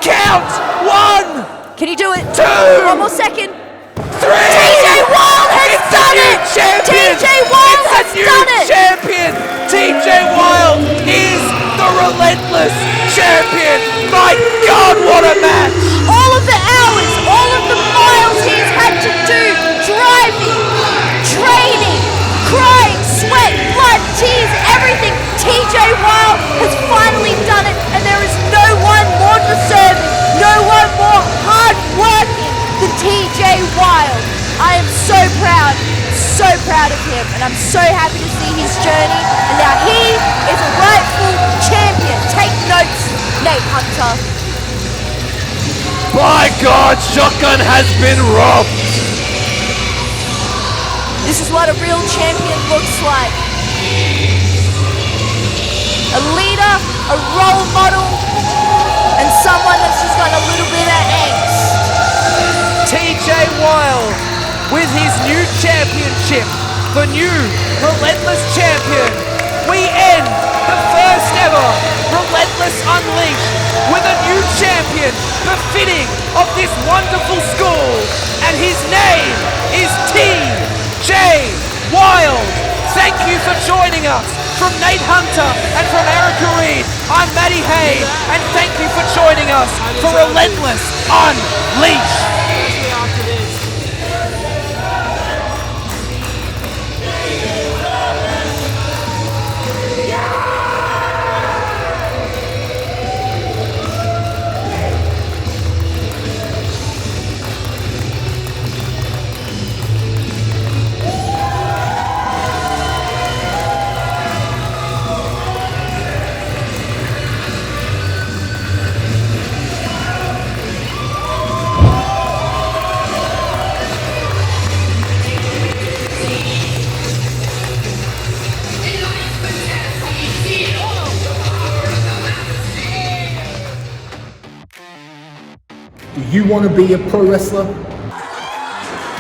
[SPEAKER 1] Count. 1.
[SPEAKER 3] Can you do it?
[SPEAKER 1] 2.
[SPEAKER 3] 1 more second.
[SPEAKER 1] 3.
[SPEAKER 3] TJ Wylde has
[SPEAKER 1] It's
[SPEAKER 3] done
[SPEAKER 1] a new
[SPEAKER 3] it.
[SPEAKER 1] champion.
[SPEAKER 3] TJ Wylde
[SPEAKER 1] It's
[SPEAKER 3] has
[SPEAKER 1] a new
[SPEAKER 3] done it.
[SPEAKER 1] champion. TJ Wylde is the Relentless champion. My God, what a match.
[SPEAKER 3] All of the hours, all of the miles he's had to do, driving, training, crying, sweat, blood, tears, everything. TJ Wylde has finally done it, and there is no one more deserving, no one more hard-working than TJ Wylde. I am so proud of him, and I'm so happy to see his journey, and now he is a rightful champion. Take notes, Nate Hunter.
[SPEAKER 2] By God, Shotgun has been robbed.
[SPEAKER 3] This is what a real champion looks like. A leader, a role model, and someone that's just got a little bit of angst.
[SPEAKER 1] TJ Wylde with his new championship, the new Relentless champion. We end the first ever Relentless Unleashed with a new champion befitting of this wonderful school, and his name is TJ Wylde. Thank you for joining us. From Nate Hunter and from Erica Reed, I'm Matty Hayne, and thank you for joining us for Relentless Unleashed.
[SPEAKER 7] Do you want to be a pro wrestler?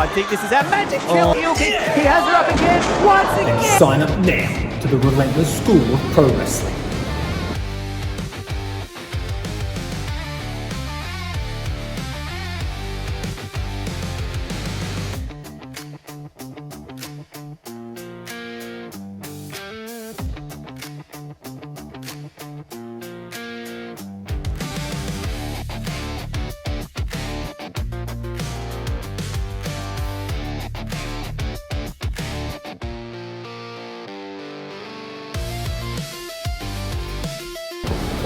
[SPEAKER 8] I think this is our magic kill. He has her up again, once
[SPEAKER 7] Then
[SPEAKER 8] again.
[SPEAKER 7] sign up now to the Relentless School of Pro Wrestling.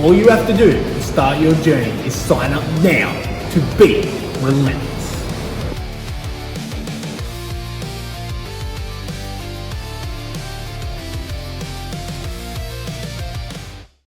[SPEAKER 7] All you have to do to start your journey is sign up now to be Relentless.